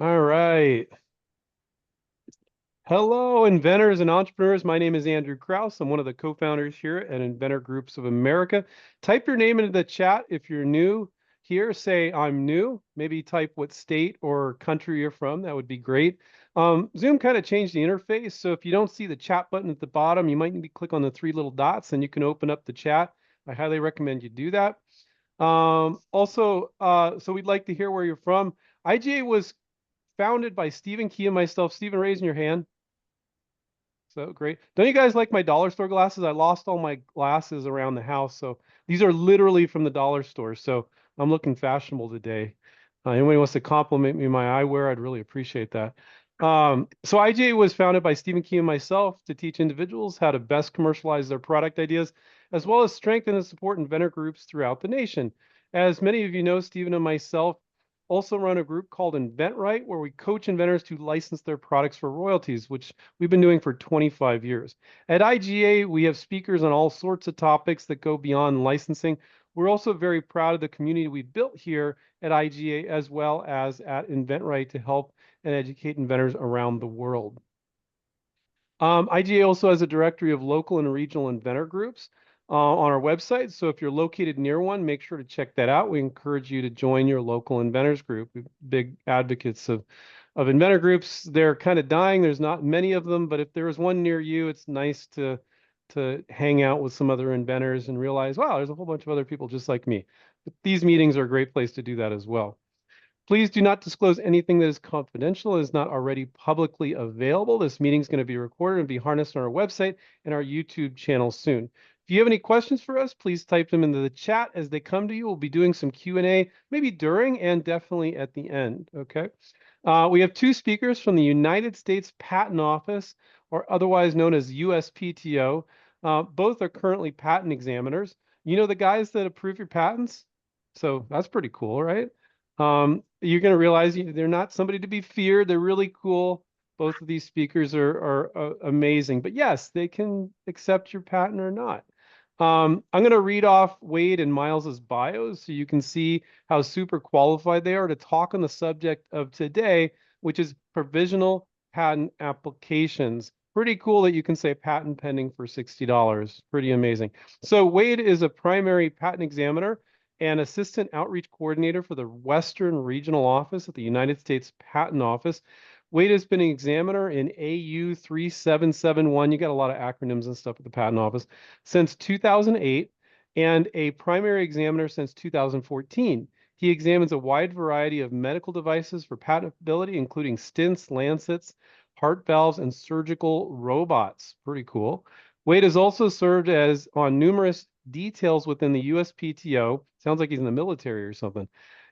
All right. Hello, inventors and entrepreneurs. My name is Andrew Krause. I'm one of the co-founders here at Inventor Groups of America. Type your name into the chat if you're new here. Say I'm new. Maybe type what state or country you're from. That would be great. Zoom kind of changed the interface. So if you don't see the chat button at the bottom, you might need to click on the three little dots and you can open up the chat. I highly recommend you do that. So we'd like to hear where you're from. IGA was founded by Stephen Key and myself. Stephen, raising your hand. So great. Don't you guys like my dollar store glasses? I lost all my glasses around the house. So these are literally from the dollar store. So I'm looking fashionable today. Anybody wants to compliment me my eyewear, I'd really appreciate that. So IGA was founded by Stephen Key and myself to teach individuals how to best commercialize their product ideas, as well as strengthen and support inventor groups throughout the nation. As many of you know, Stephen and myself also run a group called inventRight, where we coach inventors to license their products for royalties, which we've been doing for 25 years. At IGA, we have speakers on all sorts of topics that go beyond licensing. We're also very proud of the community we built here at IGA as well as at inventRight to help and educate inventors around the world. IGA also has a directory of local and regional inventor groups on our website. So if you're located near one, make sure to check that out. We encourage you to join your local inventors group. We're big advocates of inventor groups. They're kind of dying. There's not many of them, but if there is one near you, it's nice to hang out with some other inventors and realize, wow, there's a whole bunch of other people just like me. But these meetings are a great place to do that as well. Please do not disclose anything that is confidential and is not already publicly available. This meeting is going to be recorded and be harnessed on our website and our YouTube channel soon. If you have any questions for us, please type them into the chat as they come to you. We'll be doing some Q&A, maybe during and definitely at the end, okay? We have two speakers from the United States Patent Office, or otherwise known as USPTO. Both are currently patent examiners. You know the guys that approve your patents? So that's pretty cool, right? You're going to realize they're not somebody to be feared. They're really cool. Both of these speakers are amazing. But yes, they can accept your patent or not. I'm going to read off Wade and Miles's bios so you can see how super qualified they are to talk on the subject of today, which is provisional patent applications. Pretty cool that you can say patent pending for $60. Pretty amazing. So Wade is a primary patent examiner and assistant outreach coordinator for the Western Regional Office at the United States Patent Office. Wade has been an examiner in AU 3771. You got a lot of acronyms and stuff at the Patent Office since 2008 and a primary examiner since 2014. He examines a wide variety of medical devices for patentability, including stents, lancets, heart valves, and surgical robots. Pretty cool. Wade has also served as on numerous details within the USPTO. Sounds like he's in the military or something,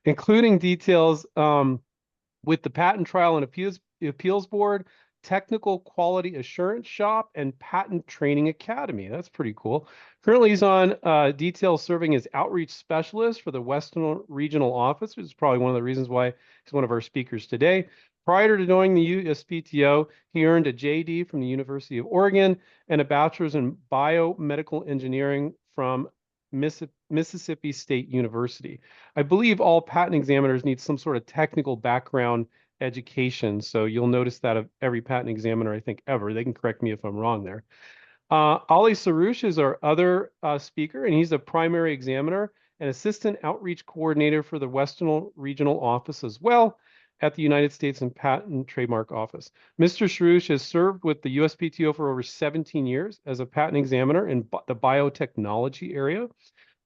including details with the Patent Trial and Appeals Board, Technical Quality Assurance Shop, and Patent Training Academy. That's pretty cool. Currently, he's on details serving as outreach specialist for the Western Regional Office, which is probably one of the reasons why he's one of our speakers today. Prior to joining the USPTO, he earned a JD from the University of Oregon and a bachelor's in biomedical engineering from Mississippi State University. I believe all patent examiners need some sort of technical background education. So you'll notice that of every patent examiner, I think, ever. They can correct me if I'm wrong there. Ali Sarouche is our other speaker, and he's a primary examiner and assistant outreach coordinator for the Western Regional Office as well at the United States and Patent and Trademark Office. Mr. Sarouche has served with the USPTO for over 17 years as a patent examiner in the biotechnology area,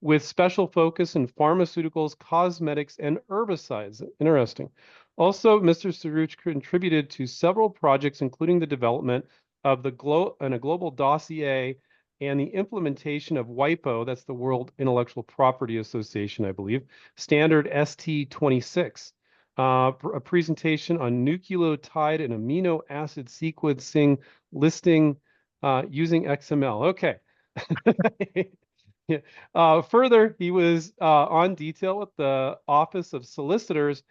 with special focus in pharmaceuticals, cosmetics, and herbicides. Interesting. Also, Mr. Sarouche contributed to several projects, including the development of a global dossier and the implementation of WIPO, that's the World Intellectual Property Association, I believe, standard ST26, a presentation on nucleotide and amino acid sequencing listing using XML. Okay. Yeah. Further, he was on detail with the Office of Solicitors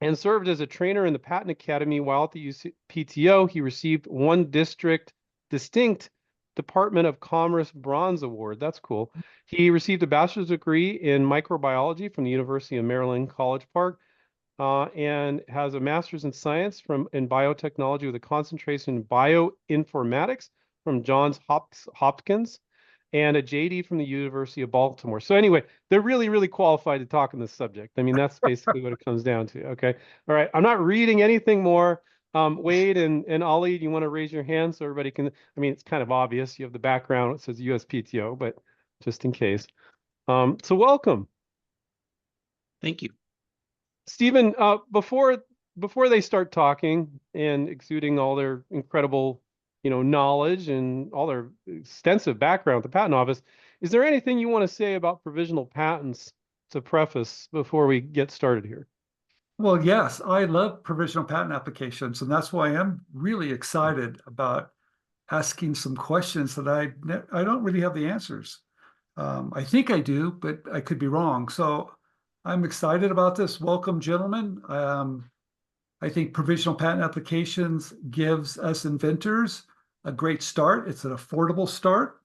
and served as a trainer in the Patent Academy while at the USPTO. He received one distinct Department of Commerce Bronze Award. That's cool. He received a bachelor's degree in microbiology from the University of Maryland, College Park. and has a master's in science in biotechnology with a concentration in bioinformatics from Johns Hopkins and a JD from the University of Baltimore. So anyway, they're really, really qualified to talk on this subject. I mean, that's basically what it comes down to. Okay. All right. I'm not reading anything more. Wade and Ollie, do you want to raise your hand so everybody can, I mean, it's kind of obvious. You have the background. It says USPTO, but just in case. So welcome. Thank you. Stephen, before they start talking and exuding all their incredible, knowledge and all their extensive background at the patent office, is there anything you want to say about provisional patents to preface before we get started here? Well, yes, I love provisional patent applications, and that's why I'm really excited about asking some questions that I don't really have the answers. I think I do, but I could be wrong. So I'm excited about this. Welcome, gentlemen. I think provisional patent applications gives us inventors a great start. It's an affordable start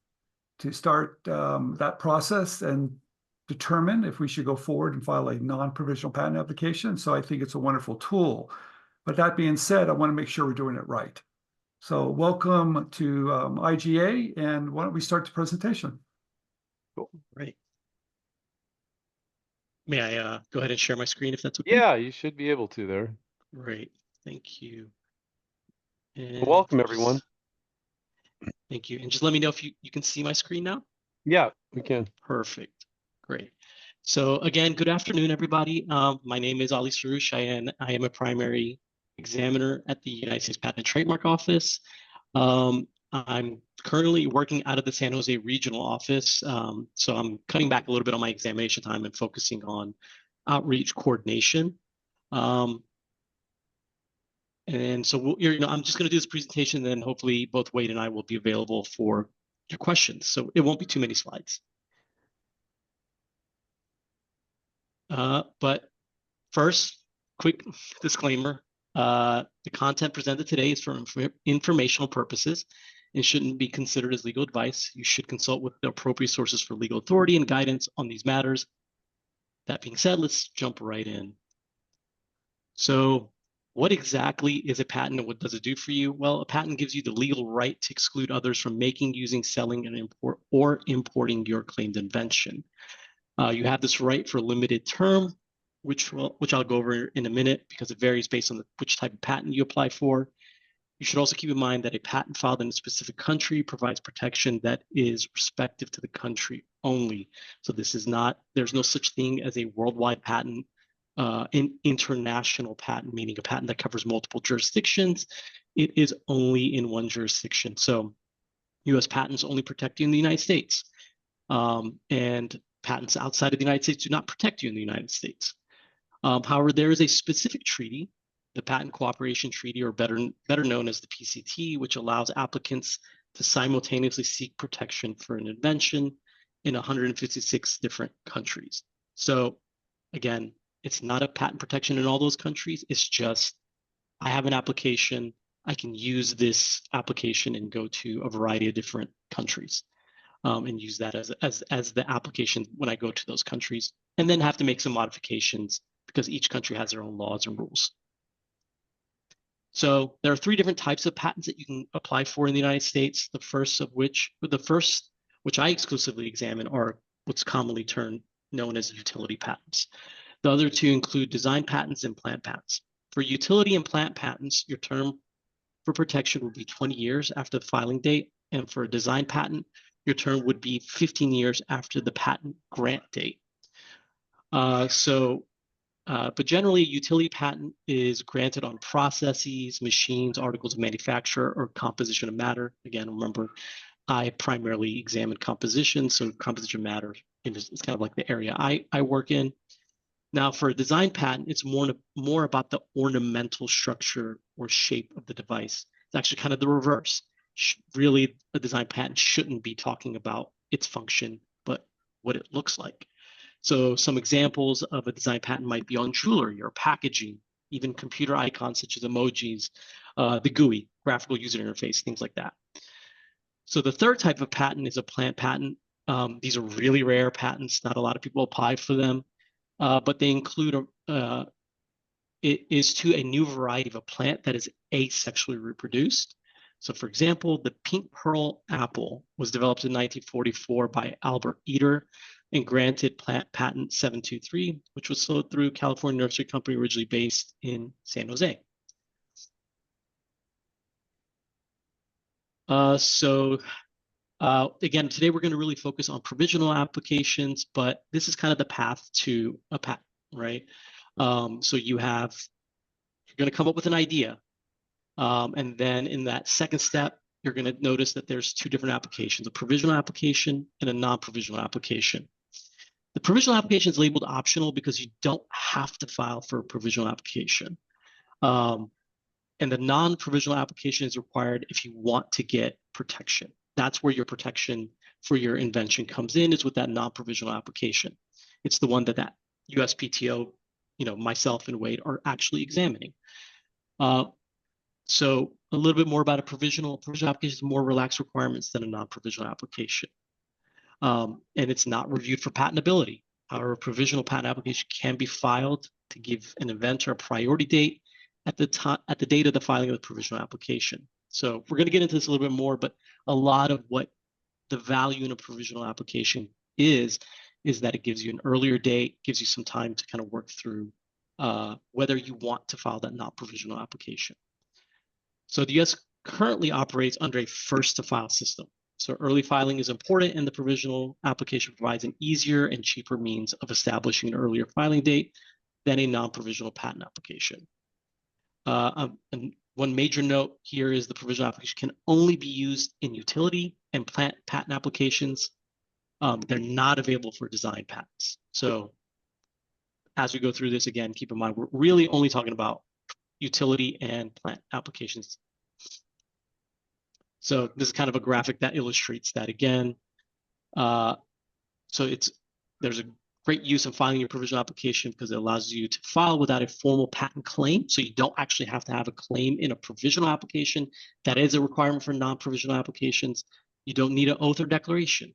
to start that process and determine if we should go forward and file a non-provisional patent application. So I think it's a wonderful tool. But that being said, I want to make sure we're doing it right. So welcome to IGA, and why don't we start the presentation? Cool. Right. May I go ahead and share my screen if that's okay? Yeah, you should be able to there. Great. Thank you. And welcome, everyone. Thank you. And just let me know if you can see my screen now. Yeah, we can. Perfect. Great. So again, good afternoon, everybody. My name is Ali Sarouche, and I am a primary examiner at the United States Patent and Trademark Office. I'm currently working out of the San Jose regional office. So I'm cutting back a little bit on my examination time and focusing on outreach coordination. And so I'm just going to do this presentation, and then hopefully both Wade and I will be available for your questions. So it won't be too many slides. But first, quick disclaimer. The content presented today is for informational purposes and shouldn't be considered as legal advice. You should consult with the appropriate sources for legal authority and guidance on these matters. That being said, let's jump right in. So what exactly is a patent and what does it do for you? Well, a patent gives you the legal right to exclude others from making, using, selling, and importing your claimed invention. You have this right for a limited term, which I'll go over in a minute because it varies based on which type of patent you apply for. You should also keep in mind that a patent filed in a specific country provides protection that is respective to the country only. So there's no such thing as a worldwide patent, an international patent, meaning a patent that covers multiple jurisdictions. It is only in one jurisdiction. So US patents only protect you in the United States. And patents outside of the United States do not protect you in the United States. However, there is a specific treaty, the Patent Cooperation Treaty, or better known as the PCT, which allows applicants to simultaneously seek protection for an invention in 156 different countries. So again, it's not a patent protection in all those countries. It's just, I have an application, I can use this application and go to a variety of different countries. And use that as the application when I go to those countries, and then have to make some modifications because each country has their own laws and rules. So there are 3 different types of patents that you can apply for in the United States. The first, which I exclusively examine, are what's commonly known as utility patents. The other 2 include design patents and plant patents. For utility and plant patents, your term for protection will be 20 years after the filing date, and for a design patent, your term would be 15 years after the patent grant date. But generally, a utility patent is granted on processes, machines, articles of manufacture, or composition of matter. Again, remember, I primarily examine composition, so composition of matter is kind of like the area I work in. Now, for a design patent, it's more about the ornamental structure or shape of the device. It's actually kind of the reverse. Really, a design patent shouldn't be talking about its function, but what it looks like. So some examples of a design patent might be on jewelry or packaging, even computer icons such as emojis, the GUI, graphical user interface, things like that. So the third type of patent is a plant patent. These are really rare patents. Not a lot of people apply for them, but they include it is to a new variety of a plant that is asexually reproduced. So for example, the pink pearl apple was developed in 1944 by Albert Eder and granted plant patent 723, which was sold through California Nursery Company, originally based in San Jose. Again, today we're going to really focus on provisional applications, but this is kind of the path to a patent, right? So you're going to come up with an idea. And then in that second step, you're going to notice that there's two different applications, a provisional application and a non-provisional application. The provisional application is labeled optional because you don't have to file for a provisional application. And the non-provisional application is required if you want to get protection. That's where your protection for your invention comes in, is with that non-provisional application. It's the one that USPTO, myself and Wade are actually examining. So a little bit more about a provisional application is more relaxed requirements than a non-provisional application. And it's not reviewed for patentability. However, a provisional patent application can be filed to give an inventor a priority date at the date of the filing of the provisional application. So we're going to get into this a little bit more, but a lot of what the value in a provisional application is that it gives you an earlier date, gives you some time to kind of work through whether you want to file that non-provisional application. So the US currently operates under a first to file system. So early filing is important, and the provisional application provides an easier and cheaper means of establishing an earlier filing date than a non-provisional patent application. And one major note here is the provisional application can only be used in utility and plant patent applications. They're not available for design patents. So as we go through this, again, keep in mind, we're really only talking about utility and plant applications. So this is kind of a graphic that illustrates that again. So there's a great use of filing your provisional application because it allows you to file without a formal patent claim. So you don't actually have to have a claim in a provisional application. That is a requirement for non-provisional applications. You don't need an oath or declaration.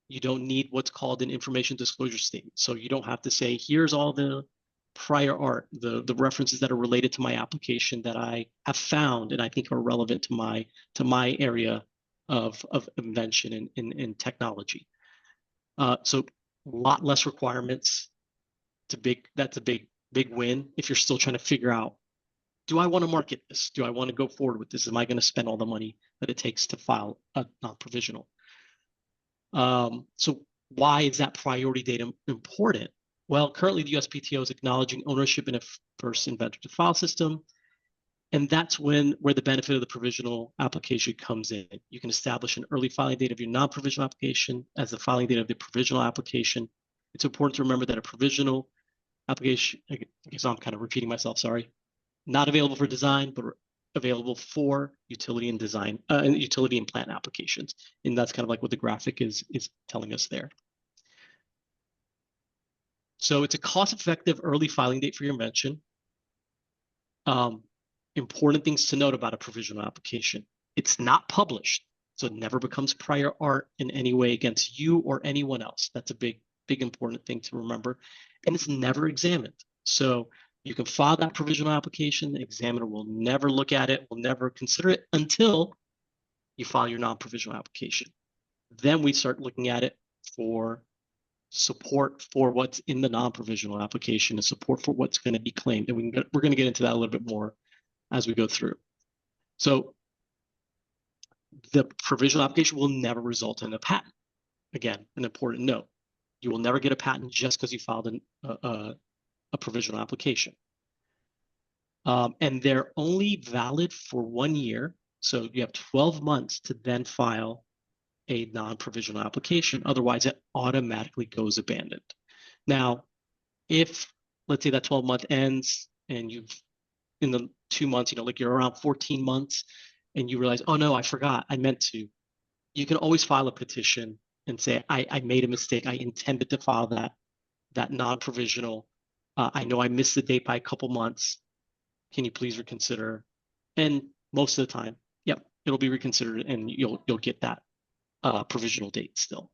You don't need what's called an information disclosure statement. So you don't have to say, here's all the prior art, the references that are related to my application that I have found and I think are relevant to my area of invention and technology. So a lot less requirements. That's a big win if you're still trying to figure out, do I want to market this? Do I want to go forward with this? Am I going to spend all the money that it takes to file a non-provisional? So why is that priority date important? Well, currently the USPTO is acknowledging ownership in a first inventor to file system. And that's where the benefit of the provisional application comes in. You can establish an early filing date of your non-provisional application as the filing date of the provisional application. It's important to remember that a provisional application, I guess I'm kind of repeating myself, sorry, not available for design, but available for utility and design, utility and plant applications. And that's kind of like what the graphic is telling us there. So it's a cost-effective early filing date for your invention. Important things to note about a provisional application. It's not published, so it never becomes prior art in any way against you or anyone else. That's a big important thing to remember. And it's never examined. So you can file that provisional application. The examiner will never look at it, will never consider it until you file your non-provisional application. Then we start looking at it for support for what's in the non-provisional application and support for what's going to be claimed. And we're going to get into that a little bit more as we go through. So the provisional application will never result in a patent. Again, an important note. You will never get a patent just because you filed a provisional application. And they're only valid for 1 year. So you have 12 months to then file a non-provisional application. Otherwise, it automatically goes abandoned. Now, if, let's say that 12-month ends and you've, in the 2 months, like you're around 14 months and you realize, oh no, I forgot, I meant to. You can always file a petition and say, I made a mistake. I intended to file that non-provisional. I know I missed the date by a couple months. Can you please reconsider? And most of the time, yep, it'll be reconsidered and you'll get that provisional date still.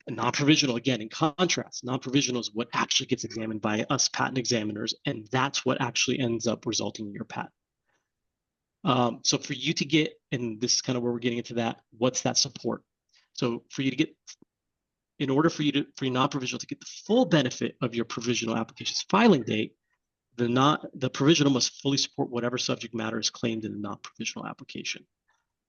Non-provisional, again, in contrast, non-provisional is what actually gets examined by us patent examiners, and that's what actually ends up resulting in your patent. So for you to get, and this is kind of where we're getting into that, what's that support? So for you to get, in order for you to, for your non-provisional to get the full benefit of your provisional application's filing date, the provisional must fully support whatever subject matter is claimed in the non-provisional application.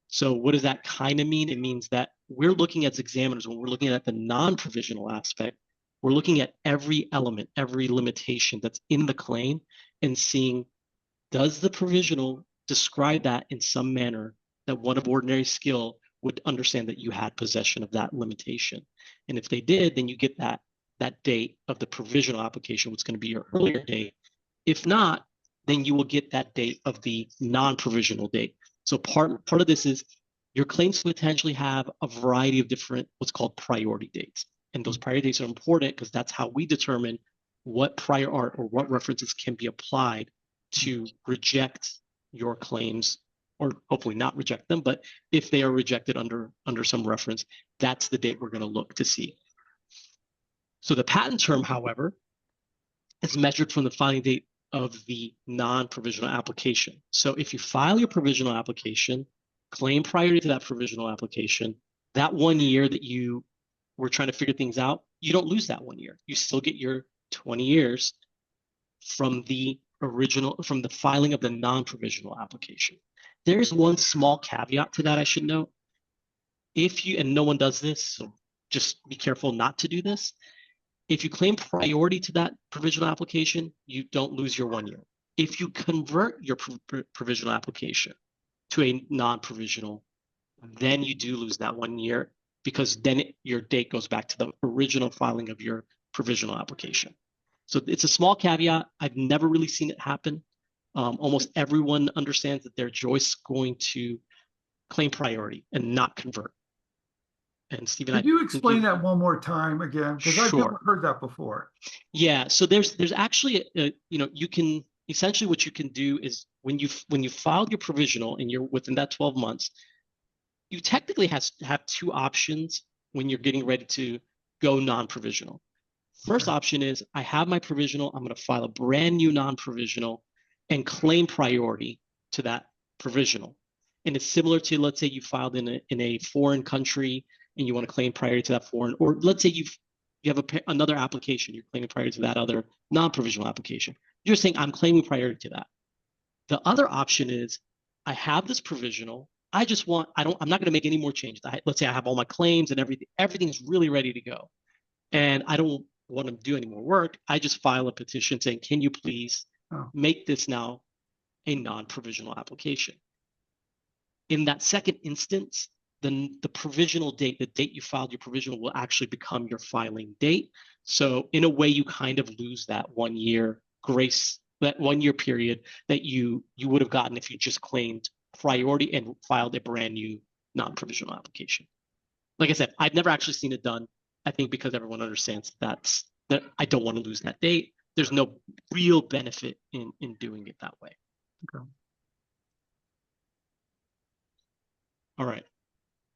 So what does that kind of mean? It means that we're looking as examiners, when we're looking at the non-provisional aspect, we're looking at every element, every limitation that's in the claim and seeing, does the provisional describe that in some manner that one of ordinary skill would understand that you had possession of that limitation? And if they did, then you get that date of the provisional application, what's going to be your earlier date. If not, then you will get that date of the non-provisional date. So part of this is your claims potentially have a variety of different what's called priority dates. And those priority dates are important because that's how we determine what prior art or what references can be applied to reject your claims, or hopefully not reject them, but if they are rejected under some reference, that's the date we're going to look to see. So the patent term, however, is measured from the filing date of the non-provisional application. So if you file your provisional application, claim priority to that provisional application, that 1 year that you were trying to figure things out, you don't lose that 1 year. You still get your 20 years from the filing of the non-provisional application. There is one small caveat to that I should note. If you, and no one does this, so just be careful not to do this. If you claim priority to that provisional application, you don't lose your 1 year. If you convert your provisional application to a non-provisional, then you do lose that 1 year, because then your date goes back to the original filing of your provisional application. So it's a small caveat. I've never really seen it happen. Almost everyone understands that they're just going to claim priority and not convert. And Stephen, could you explain that one more time again? Because I've never heard that before. Yeah, so there's actually you can essentially, what you can do is when you filed your provisional and you're within that 12 months, you technically have two options when you're getting ready to go non-provisional. First option is, I have my provisional, I'm going to file a brand new non-provisional and claim priority to that provisional. And it's similar to, let's say you filed in a foreign country and you want to claim priority to that foreign, or let's say you have another application, you're claiming priority to that other non-provisional application. You're saying, I'm claiming priority to that. The other option is, I have this provisional, I'm not going to make any more changes. Let's say I have all my claims and everything is really ready to go. And I don't want to do any more work. I just file a petition saying, can you please make this now a non-provisional application? In that second instance, then the provisional date, the date you filed your provisional, will actually become your filing date. So in a way, you kind of lose that 1 year grace, that 1 year period that you would have gotten if you just claimed priority and filed a brand new non-provisional application. Like I said, I've never actually seen it done. I think because everyone understands that I don't want to lose that date. There's no real benefit in doing it that way. Okay. All right.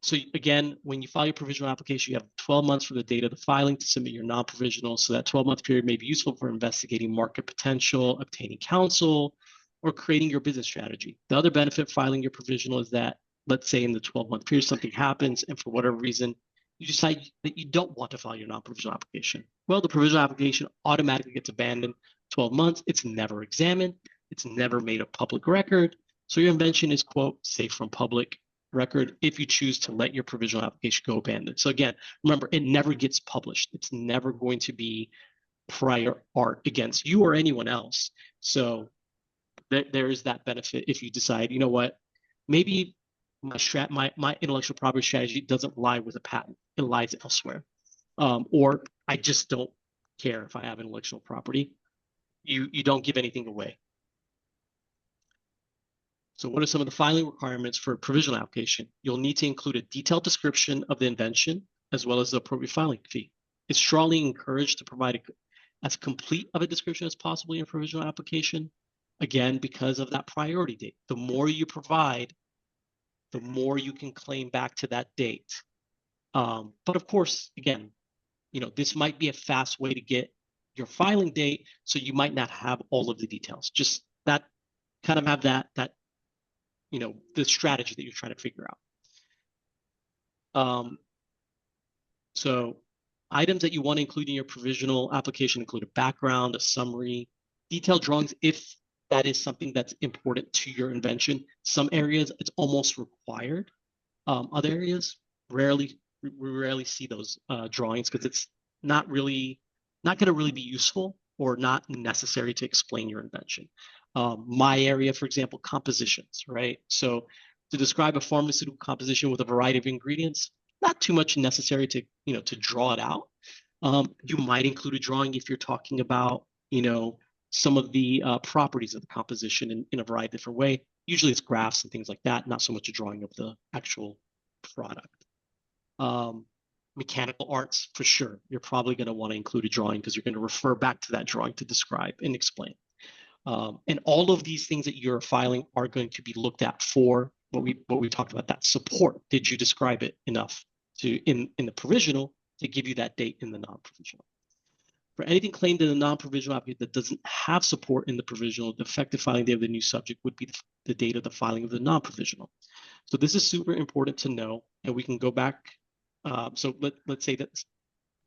So again, when you file your provisional application, you have 12 months from the date of the filing to submit your non-provisional. So that 12-month period may be useful for investigating market potential, obtaining counsel, or creating your business strategy. The other benefit of filing your provisional is that, let's say in the 12-month period, something happens, and for whatever reason, you decide that you don't want to file your non-provisional application. Well, the provisional application automatically gets abandoned 12 months. It's never examined. It's never made a public record. So your invention is, quote, safe from public record if you choose to let your provisional application go abandoned. So again, remember, it never gets published. It's never going to be prior art against you or anyone else. So there is that benefit if you decide, you know what, maybe my intellectual property strategy doesn't lie with a patent. It lies elsewhere. Or I just don't care if I have intellectual property. You don't give anything away. So what are some of the filing requirements for a provisional application? You'll need to include a detailed description of the invention as well as the appropriate filing fee. It's strongly encouraged to provide as complete of a description as possible in a provisional application. Again, because of that priority date. The more you provide, the more you can claim back to that date. But of course, again, this might be a fast way to get your filing date, so you might not have all of the details. Just that kind of have that the strategy that you're trying to figure out. So items that you want to include in your provisional application include a background, a summary, detailed drawings if that is something that's important to your invention. Some areas it's almost required. Other areas we rarely see those drawings because it's not going to really be useful or not necessary to explain your invention. My area, for example, compositions, right? So to describe a pharmaceutical composition with a variety of ingredients, not too much necessary to draw it out. You might include a drawing if you're talking about some of the properties of the composition in a variety of different ways. Usually it's graphs and things like that, not so much a drawing of the actual product. Mechanical arts, for sure, you're probably going to want to include a drawing because you're going to refer back to that drawing to describe and explain. And all of these things that you're filing are going to be looked at for what we talked about, that support. Did you describe it enough in the provisional to give you that date in the non-provisional? For anything claimed in the non-provisional application that doesn't have support in the provisional, the effective filing date of the new subject would be the date of the filing of the non-provisional. So this is super important to know, and we can go back. So let's say that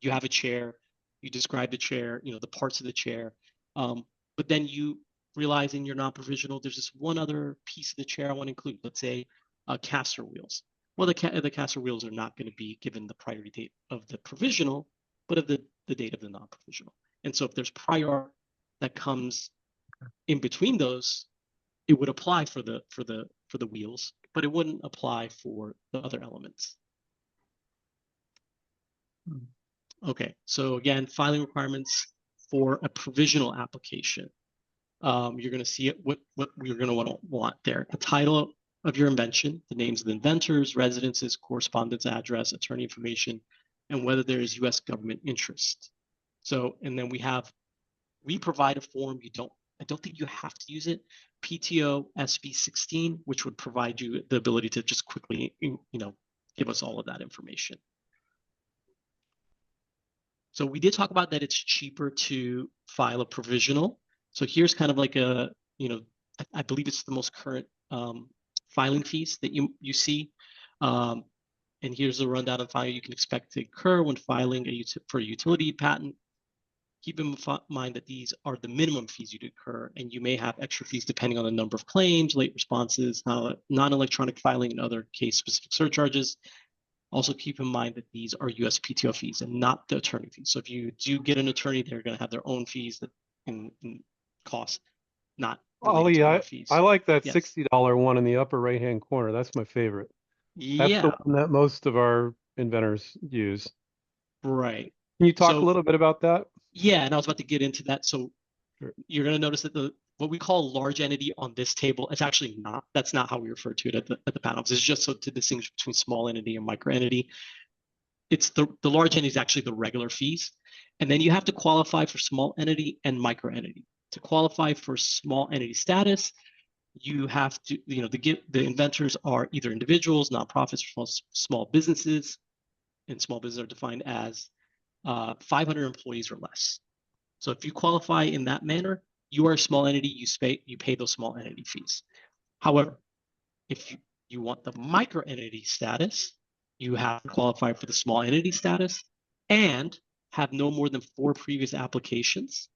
you have a chair, you describe the chair, the parts of the chair, but then you realize in your non-provisional there's this one other piece of the chair I want to include. Let's say caster wheels. Well, the caster wheels are not going to be given the priority date of the provisional, but of the date of the non-provisional. And so if there's prior art that comes in between those, it would apply for the wheels, but it wouldn't apply for the other elements. Okay, so again, filing requirements for a provisional application. You're going to see it, what you're going to want there. The title of your invention, the names of the inventors, residences, correspondence address, attorney information, and whether there is U.S. government interest. So, and then we provide a form. I don't think you have to use it. PTO SB 16, which would provide you the ability to just quickly, give us all of that information. So we did talk about that it's cheaper to file a provisional. So here's kind of like a, I believe it's the most current filing fees that you see. And here's a rundown of filing you can expect to incur when filing for a utility patent. Keep in mind that these are the minimum fees you'd incur, and you may have extra fees depending on the number of claims, late responses, non-electronic filing, and other case-specific surcharges. Also keep in mind that these are USPTO fees and not the attorney fees. So if you do get an attorney, they're going to have their own fees that can cost, not Ali, fees. I like that Yes. $60 one in the upper right-hand corner. That's my favorite. That's Yeah. the one that most of our inventors use. Right. Can you talk a little bit about that? Yeah, and I was about to get into that. So you're going to notice that what we call large entity on this table, it's actually not. That's not how we refer to it at the patent office. It's just so to distinguish between small entity and micro entity. It's the large entity is actually the regular fees. And then you have to qualify for small entity and micro entity. To qualify for small entity status, you have to, the inventors are either individuals, nonprofits, or small businesses, and small businesses are defined as 500 employees or less. So if you qualify in that manner, you are a small entity, you pay those small entity fees. However, if you want the micro entity status, you have to qualify for the small entity status and have no more than 4 previous applications,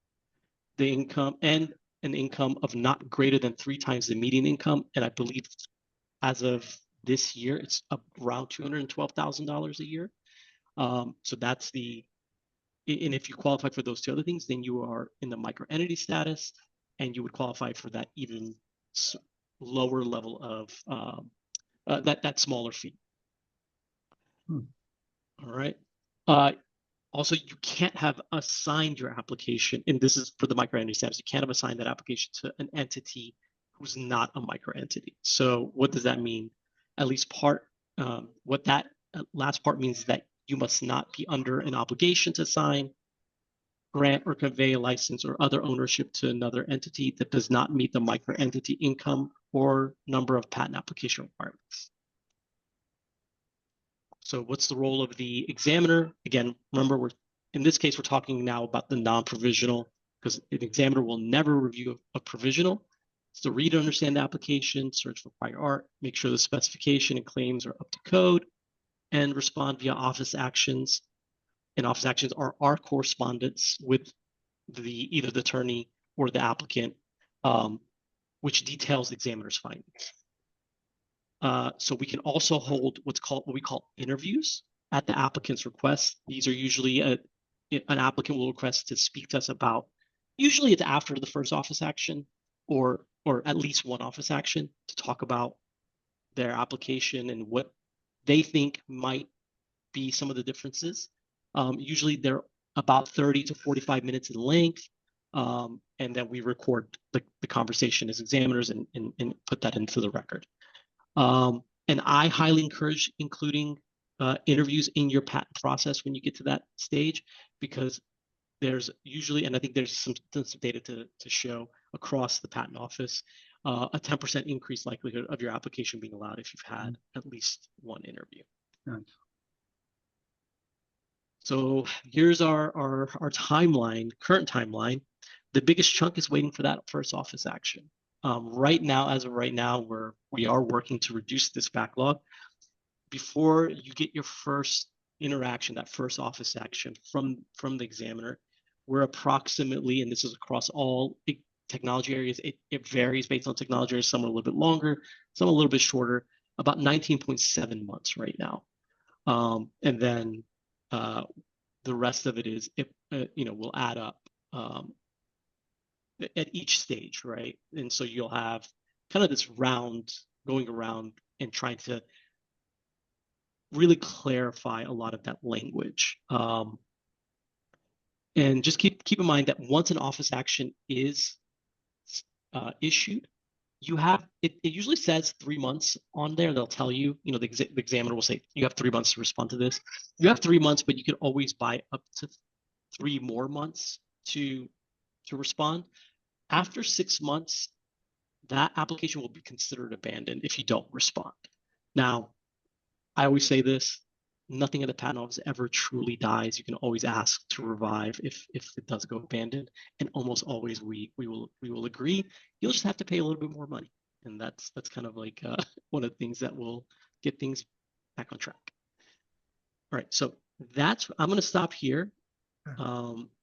the income and an income of not greater than 3 times the median income. And I believe as of this year, it's around $212,000 a year. So that's and if you qualify for those 2 other things, then you are in the micro entity status, and you would qualify for that even lower level of that smaller fee. All right. Also, you can't have assigned your application, and this is for the micro entity status. You can't have assigned that application to an entity who's not a micro entity. So what does that mean? At least what that last part means is that you must not be under an obligation to sign, grant, or convey a license or other ownership to another entity that does not meet the micro entity income or number of patent application requirements. So what's the role of the examiner? Again, remember, we're in this case, we're talking now about the non-provisional, because an examiner will never review a provisional. So read and understand the application, search for prior art, make sure the specification and claims are up to code, and respond via office actions. And office actions are our correspondence with either the attorney or the applicant, which details the examiner's findings. So we can also hold what we call interviews at the applicant's request. These are usually an applicant will request to speak to us about. Usually it's after the first office action, or at least one office action, to talk about their application and what they think might be some of the differences. Usually they're about 30 to 45 minutes in length, and then we record the conversation as examiners and put that into the record. And I highly encourage including interviews in your patent process when you get to that stage, because there's usually, and I think there's some data to show across the patent office, a 10% increased likelihood of your application being allowed if you've had at least one interview. Nice. So here's our timeline, current timeline. The biggest chunk is waiting for that first office action. Right now, as of right now, we are working to reduce this backlog. Before you get your first interaction, that first office action from the examiner, we're approximately, and this is across all technology areas, it varies based on technology areas. Some are a little bit longer, some a little bit shorter, about 19.7 months right now. And then the rest of it is, will add up at each stage, right? And so you'll have kind of this round going around and trying to really clarify a lot of that language. And just keep in mind that once an office action is issued, you have, it usually says 3 months on there. They'll tell you, the examiner will say, you have 3 months to respond to this. You have 3 months, but you can always buy up to 3 more months to respond. After 6 months, that application will be considered abandoned if you don't respond. Now, I always say this, nothing in the patent office ever truly dies. You can always ask to revive if it does go abandoned, and almost always we will agree. You'll just have to pay a little bit more money, and that's kind of like one of the things that will get things back on track. All right, so I'm going to stop here,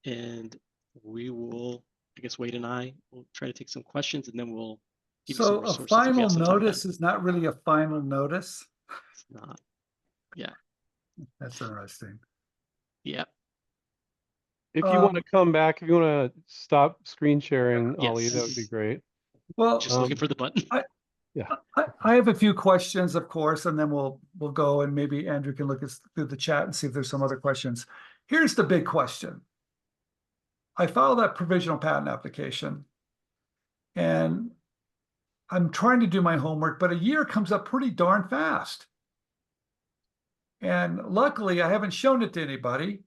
and we will, I guess Wade and I will try to take some questions, and then we'll give you some So a resources final notice is not really a final notice. It's not. Yeah. That's interesting. Yeah. If you want to come back, if you want to stop screen sharing, Ollie, Yes. that would be great. Well, Just looking for the button. I have a few questions, of course, and then we'll go, and maybe Andrew can look through the chat and see if there's some other questions. Here's the big question. I filed that provisional patent application, and I'm trying to do my homework, but a year comes up pretty darn fast. And luckily, I haven't shown it to anybody.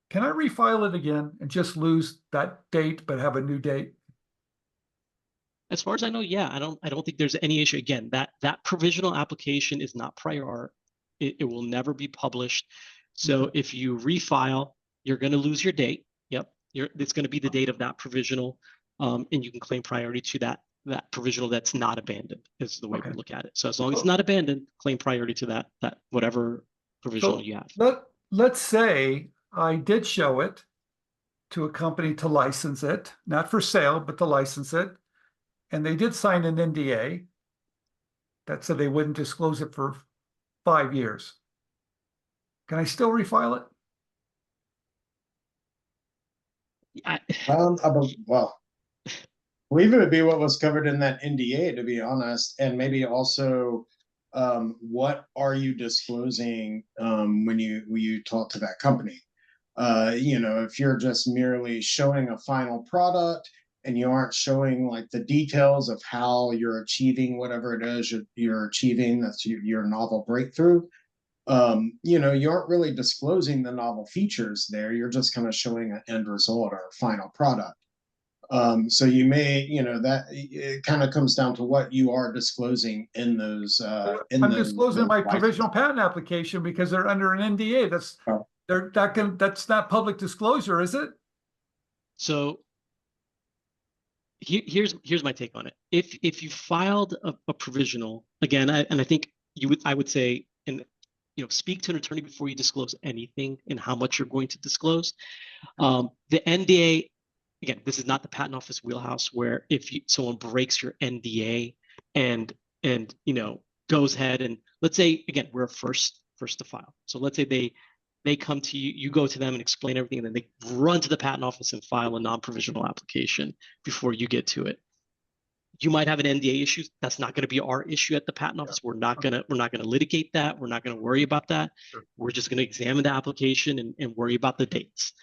Can I refile it again and just lose that date, but have a new date? As far as I know, yeah, I don't think there's any issue. Again, that provisional application is not prior art. It will never be published. So if you refile, you're going to lose your date. Yep, it's going to be the date of that provisional, and you can claim priority to that provisional that's not abandoned. Is the way we look at it. So as long as it's not abandoned, claim priority to that whatever provisional you have. Let's say I did show it to a company to license it, not for sale, but to license it. And they did sign an NDA that said they wouldn't disclose it for 5 years. Can I still refile it? Well, I believe it would be what was covered in that NDA, to be honest, and maybe also what are you disclosing when you talk to that company? If you're just merely showing a final product and you aren't showing like the details of how you're achieving whatever it is you're achieving, that's your novel breakthrough, you aren't really disclosing the novel features there. You're just kind of showing an end result or a final product. So you may, that it kind of comes down to what you are disclosing in those. I'm disclosing my provisional patent application because they're under an NDA. That's not public disclosure, is it? So here's my take on it. If you filed a provisional, again, I think I would say, and speak to an attorney before you disclose anything and how much you're going to disclose. The NDA, again, this is not the patent office wheelhouse where if someone breaks your NDA and goes ahead and, let's say, again, we're first to file. So let's say they come to you, you go to them and explain everything, and then they run to the patent office and file a non-provisional application before you get to it. You might have an NDA issue. That's not going to be our issue at the patent office. We're not gonna litigate that. We're not going to worry about that. Sure. We're just going to examine the application and worry about the dates.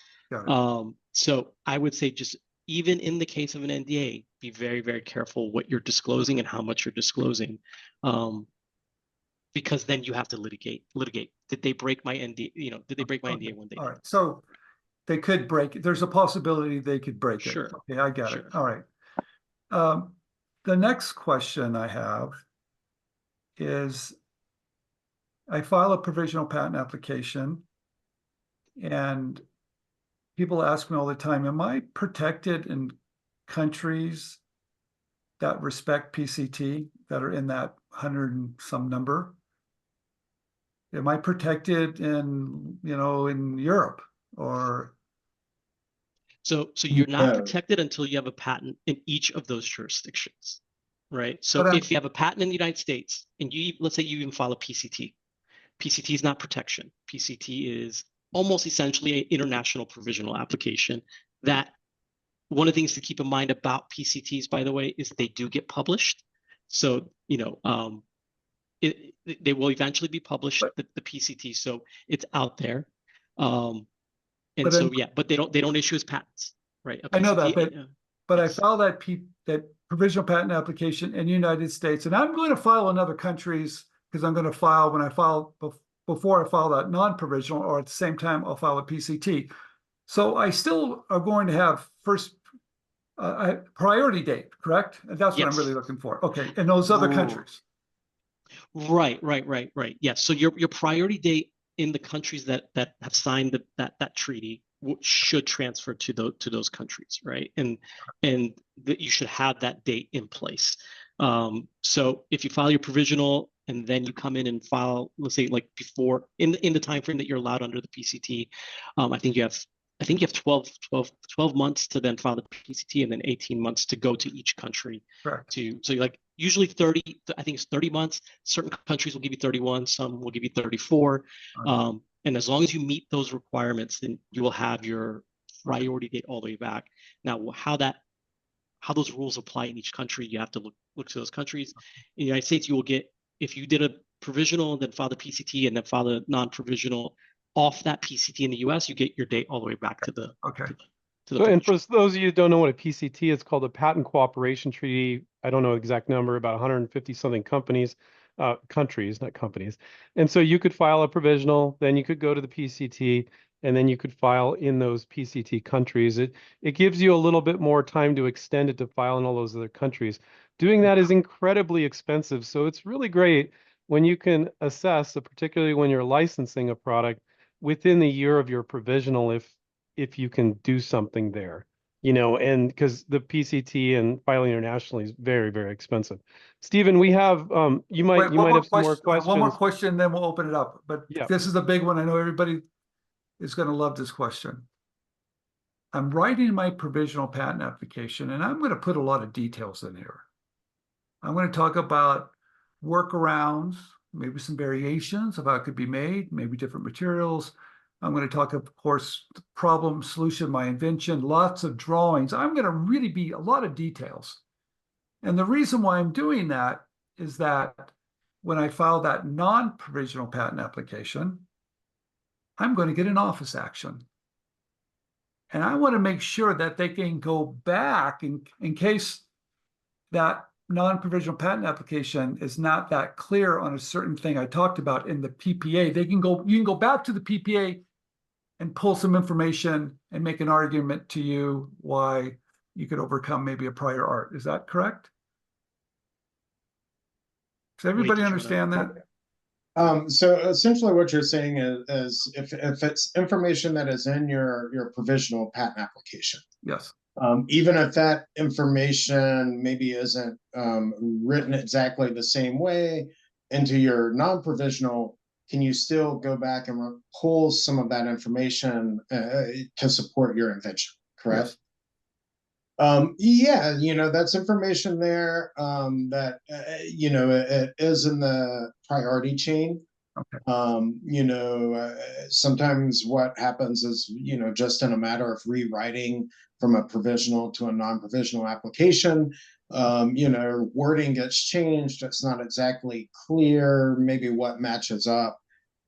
So I would say, just even in the case of an NDA, be very, very careful what you're disclosing and how much you're disclosing, because then you have to litigate. Did they break my NDA? Did they break my NDA one day? All right. So they could break it. There's a possibility they could break it. Sure. Okay, I got it. All right. The next question I have is, I file a provisional patent application, and people ask me all the time, am I protected in countries that respect PCT, that are in that 100 and some number? Am I protected in Europe or? So you're not protected until you have a patent in each of those jurisdictions, right? So if you have a patent in the United States and let's say you even file a PCT, PCT is not protection. PCT is almost essentially an international provisional application. That one of the things to keep in mind about PCTs, by the way, is they do get published. So, they will eventually be published, the PCT. So it's out there. But they don't issue as patents, right? I know that, but yes. I filed that provisional patent application in the United States, and I'm going to file in other countries, because I'm going to file before I file that non-provisional, or at the same time I'll file a PCT. So I still are going to have first priority date, correct? That's what I'm really looking for. Okay, in those other countries. Right. Yes. So your priority date in the countries that have signed that treaty should transfer to those countries, right? And that you should have that date in place. So if you file your provisional and then you come in and file, let's say, like before in the time frame that you're allowed under the PCT, I think you have 12 months to then file the PCT, and then 18 months to go to each country. Correct. So you're like usually 30, I think it's 30 months. Certain countries will give you 31, some will give you 34. And as long as you meet those requirements, then you will have your priority date all the way back. Now, how those rules apply in each country, you have to look to those countries. In the United States, you will get, if you did a provisional, then file the PCT, and then file the non-provisional off that PCT in the US, you get your date all the way back to the and for those of you who don't know what a PCT is, called a Patent Cooperation Treaty. I don't know the exact number, about 150 something countries, not companies. And so you could file a provisional, then you could go to the PCT, and then you could file in those PCT countries. It gives you a little bit more time to extend it to file in all those other countries. Doing that is incredibly expensive, so it's really great when you can assess, particularly when you're licensing a product, within the year of your provisional, if you can do something there, and because the PCT and filing internationally is very, very expensive. Stephen, we have you might have some more questions. One more question, then we'll open it up. But this is a big one. I know everybody is going to love this question. I'm writing my provisional patent application, and I'm going to put a lot of details in here. I'm going to talk about workarounds, maybe some variations of how it could be made, maybe different materials. I'm going to talk, of course, the problem, solution, my invention, lots of drawings. I'm going to really be a lot of details. And the reason why I'm doing that is that when I file that non-provisional patent application, I'm going to get an office action. And I want to make sure that they can go back in case that non-provisional patent application is not that clear on a certain thing I talked about in the PPA. You can go back to the PPA and pull some information and make an argument to you why you could overcome maybe a prior art. Is that correct? Does everybody understand that? So essentially what you're saying is if it's information that is in your provisional patent application, Yes. even if that information maybe isn't written exactly the same way into your non-provisional, can you still go back and pull some of that information to support your invention, correct? Yes. Yeah, that's information there that, it is in the priority chain. Okay. Sometimes what happens is, just in a matter of rewriting from a provisional to a non-provisional application, wording gets changed. It's not exactly clear, maybe what matches up.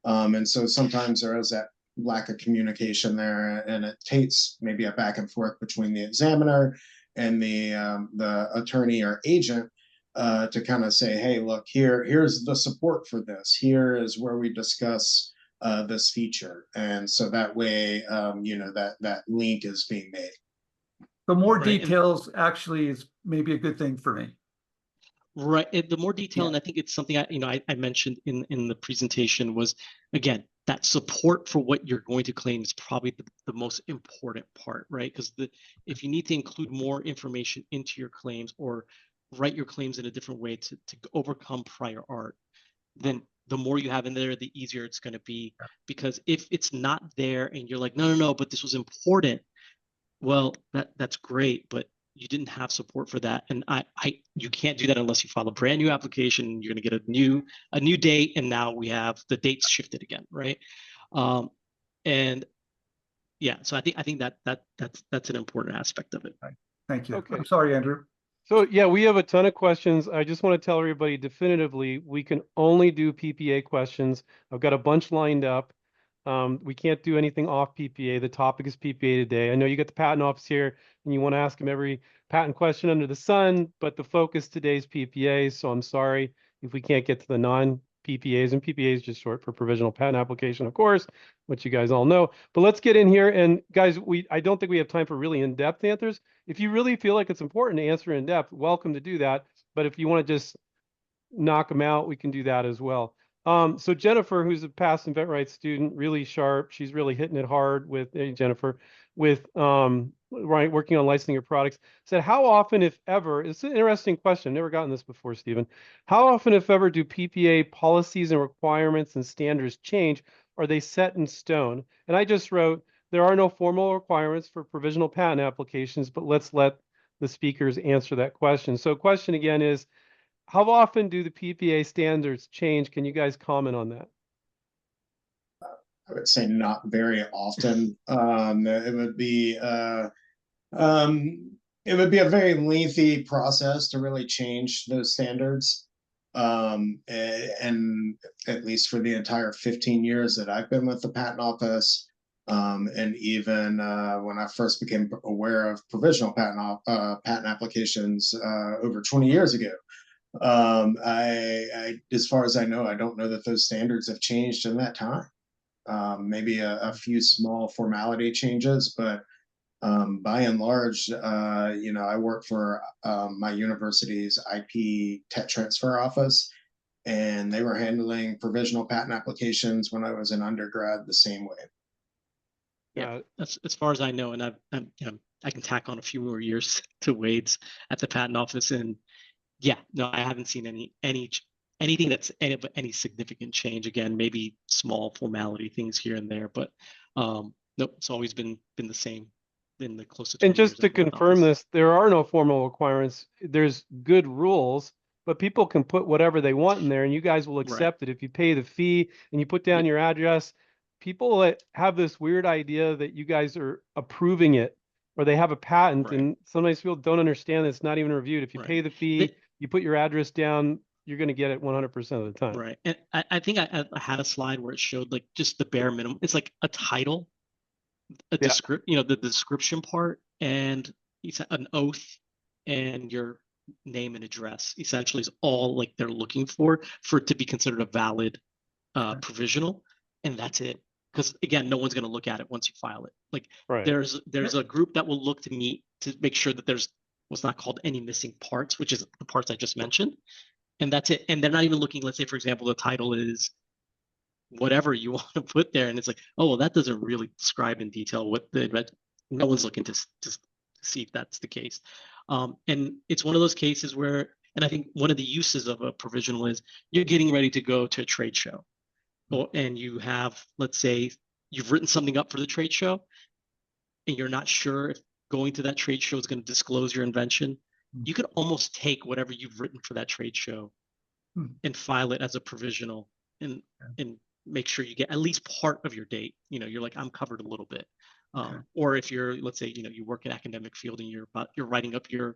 And so sometimes there is that lack of communication there, and it takes maybe a back and forth between the examiner and the attorney or agent to kind of say, hey, look, here's the support for this. Here is where we discuss this feature, and so that way, that link is being made. The more Right, details actually is maybe a good thing for me. Right. The more detail, Yeah. and I think it's something I mentioned in the presentation was, again, that support for what you're going to claim is probably the most important part, right? Because if you need to include more information into your claims or write your claims in a different way to overcome prior art, then the more you have in there, the easier it's going to be. Because if it's not there and you're like, no, but this was important, well, that's great, but you didn't have support for that, and you can't do that unless you file a brand new application. You're going to get a new date, and now we have the dates shifted again, right? And yeah, so I think that's an important aspect of it. Thank you. Okay. I'm sorry, Andrew. So yeah, we have a ton of questions. I just want to tell everybody definitively, we can only do PPA questions. I've got a bunch lined up. We can't do anything off PPA. The topic is PPA today. I know you got the patent office here and you want to ask them every patent question under the sun, but the focus today is PPA. So I'm sorry if we can't get to the non-PPAs, and PPA is just short for provisional patent application, of course, which you guys all know. But let's get in here. And guys, I don't think we have time for really in-depth answers. If you really feel like it's important to answer in depth, welcome to do that. But if you want to just knock them out, we can do that as well. So Jennifer, who's a past InventRight student, really sharp. She's really hitting it hard with Jennifer, with right, working on licensing your products. Said, how often, if ever, it's an interesting question. Never gotten this before, Stephen. How often, if ever, do PPA policies and requirements and standards change? Are they set in stone? And I just wrote, there are no formal requirements for provisional patent applications, but let's let the speakers answer that question. So question again is, how often do the PPA standards change? Can you guys comment on that? I would say not very often. It would be a very lengthy process to really change those standards. And at least for the entire 15 years that I've been with the patent office, and even when I first became aware of provisional patent applications over 20 years ago, as far as I know, I don't know that those standards have changed in that time. Maybe a few small formality changes, but by and large, I work for my university's IP tech transfer office, and they were handling provisional patent applications when I was an undergrad the same way. Yeah, that's as far as I know, and I can tack on a few more years to Wade's at the patent office, and yeah, no, I haven't seen anything that's any significant change. Again, maybe small formality things here and there, but nope, it's always been the same in the close to 20 And just years to I've been in confirm office. this, there are no formal requirements. There's good rules, but people can put whatever they want in there, and you guys will accept it. If you pay the fee and you put down your address, people that have this weird idea that you guys are approving it, or they have a patent, and sometimes people don't understand that it's not even reviewed. If you pay the fee, you put your address down, you're going to get it 100% of the time. Right. And I think I had a slide where it showed like just the bare minimum. It's like a title, the description part, and an oath, and your name and address essentially is all like they're looking for it to be considered a valid provisional, and that's it. Because again, no one's going to look at it once you file it. Like there's a group that will look to meet to make sure that there's what's not called any missing parts, which is the parts I just mentioned, and that's it. And they're not even looking. Let's say, for example, the title is whatever you want to put there, and it's like, oh well, that doesn't really describe in detail what no one's looking to see if that's the case. And it's one of those cases where, and I think one of the uses of a provisional is you're getting ready to go to a trade show, and you have, let's say, you've written something up for the trade show, and you're not sure if going to that trade show is going to disclose your invention. You could almost take whatever you've written for that trade show and file it as a provisional, and make sure you get at least part of your date. You're like, I'm covered a little bit. Or if you're, let's say, you work in academic field and you're writing up your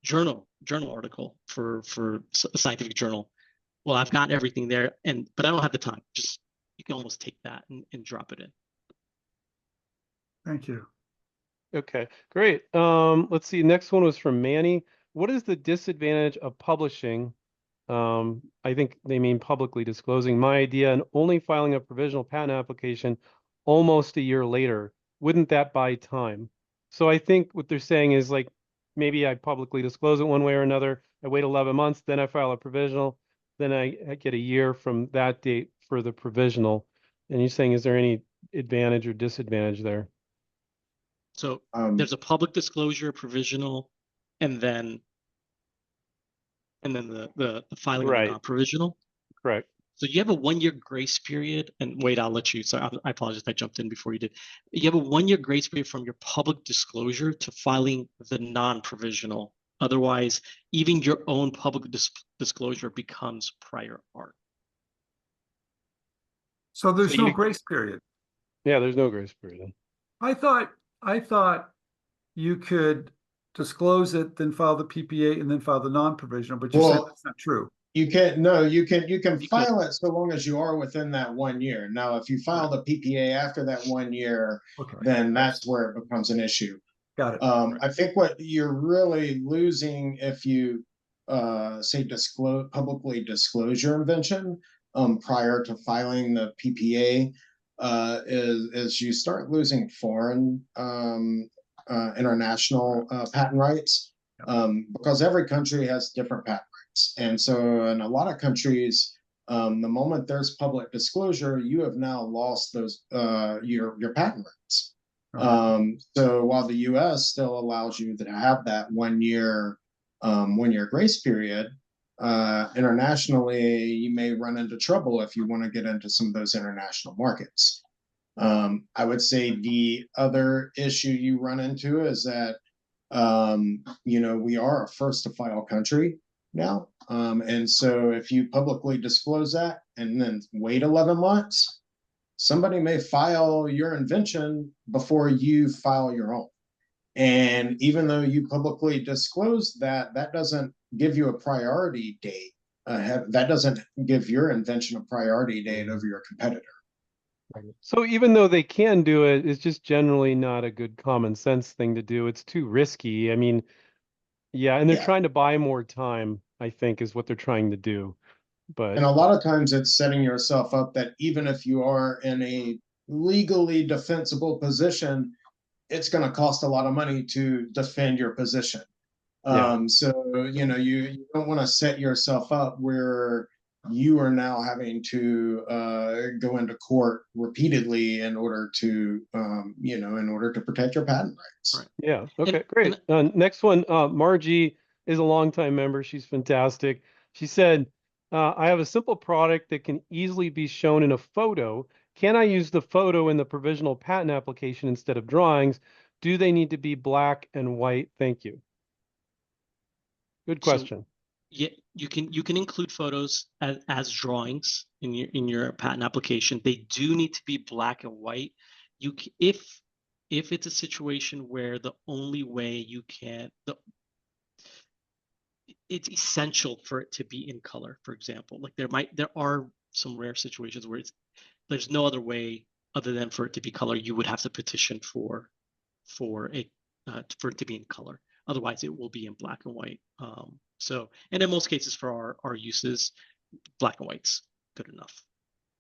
journal article for a scientific journal. Well, I've got everything there, but I don't have the time. Just, you can almost take that and drop it in. Thank you. Okay, great. Let's see. Next one was from Manny. What is the disadvantage of publishing? I think they mean publicly disclosing my idea and only filing a provisional patent application almost a year later. Wouldn't that buy time? So I think what they're saying is, like, maybe I publicly disclose it one way or another. I wait 11 months, then I file a provisional, then I get a year from that date for the provisional. And you're saying, is there any advantage or disadvantage there? So there's a public disclosure, provisional, and then the filing of the non-provisional. Correct. So you have a 1-year grace period, and wait, I'll let you. So I apologize if I jumped in before you did. You have a 1-year grace period from your public disclosure to filing the non-provisional. Otherwise, even your own public disclosure becomes prior art. So there's no grace period. Yeah, there's no grace period. I thought you could disclose it, then file the PPA, and then file the non-provisional, but you said that's not true. You can file it so long as you are within that 1 year. Now, if you file the PPA after that 1 year, then that's where it becomes an issue. Got it. I think what you're really losing if you say publicly disclose your invention prior to filing the PPA is you start losing foreign international patent rights, because every country has different patent rights. And so in a lot of countries, the moment there's public disclosure, you have now lost those your patent rights. So while the US still allows you to have that 1 year grace period, internationally, you may run into trouble if you want to get into some of those international markets. I would say the other issue you run into is that, we are a first to file country now. And so if you publicly disclose that and then wait 11 months, somebody may file your invention before you file your own. And even though you publicly disclose that, that doesn't give you a priority date. That doesn't give your invention a priority date over your competitor. So even though they can do it, it's just generally not a good common sense thing to do. It's too risky. I mean, yeah, and they're trying to buy more time, I think, is what they're trying to do. But and a lot of times it's setting yourself up that even if you are in a legally defensible position, it's going to cost a lot of money to defend your position. So, you don't want to set yourself up where you are now having to go into court repeatedly in order to, protect your patent rights. Right. Yeah. Okay, great. Next one, Margie is a longtime member. She's fantastic. She said, I have a simple product that can easily be shown in a photo. Can I use the photo in the provisional patent application instead of drawings? Do they need to be black and white? Thank you. Good question. So, yeah, you can include photos as drawings in your patent application. They do need to be black and white. If it's a situation where the only way you can it's essential for it to be in color, for example. Like there are some rare situations where there's no other way other than for it to be color. You would have to petition for it to be in color. Otherwise, it will be in black and white. And in most cases for our uses, black and white's good enough.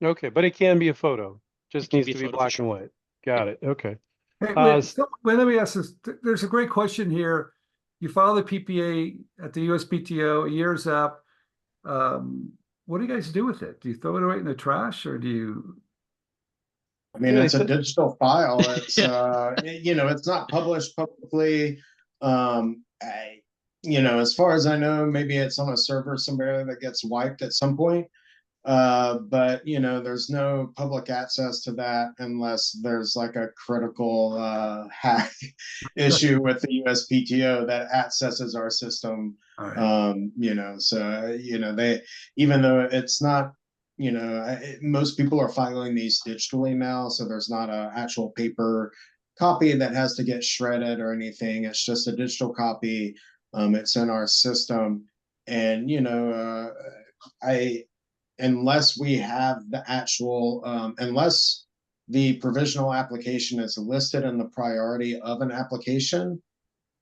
Okay, but it can be a photo. Just needs to be black and white. Got it. Okay. Hey, let me ask this. There's a great question here. You file the PPA at the USPTO, a year's up. what do you guys do with it? Do you throw it away in the trash, or do you? I mean, Yeah, it's a digital file. It's Yeah. it's not published publicly. As far as I know, maybe it's on a server somewhere that gets wiped at some point. But there's no public access to that unless there's like a critical hack issue with the USPTO that accesses our system. All right. They, even though it's not, most people are filing these digitally now, so there's not an actual paper copy that has to get shredded or anything. It's just a digital copy. It's in our system, and I unless we have the actual, unless the provisional application is listed in the priority of an application,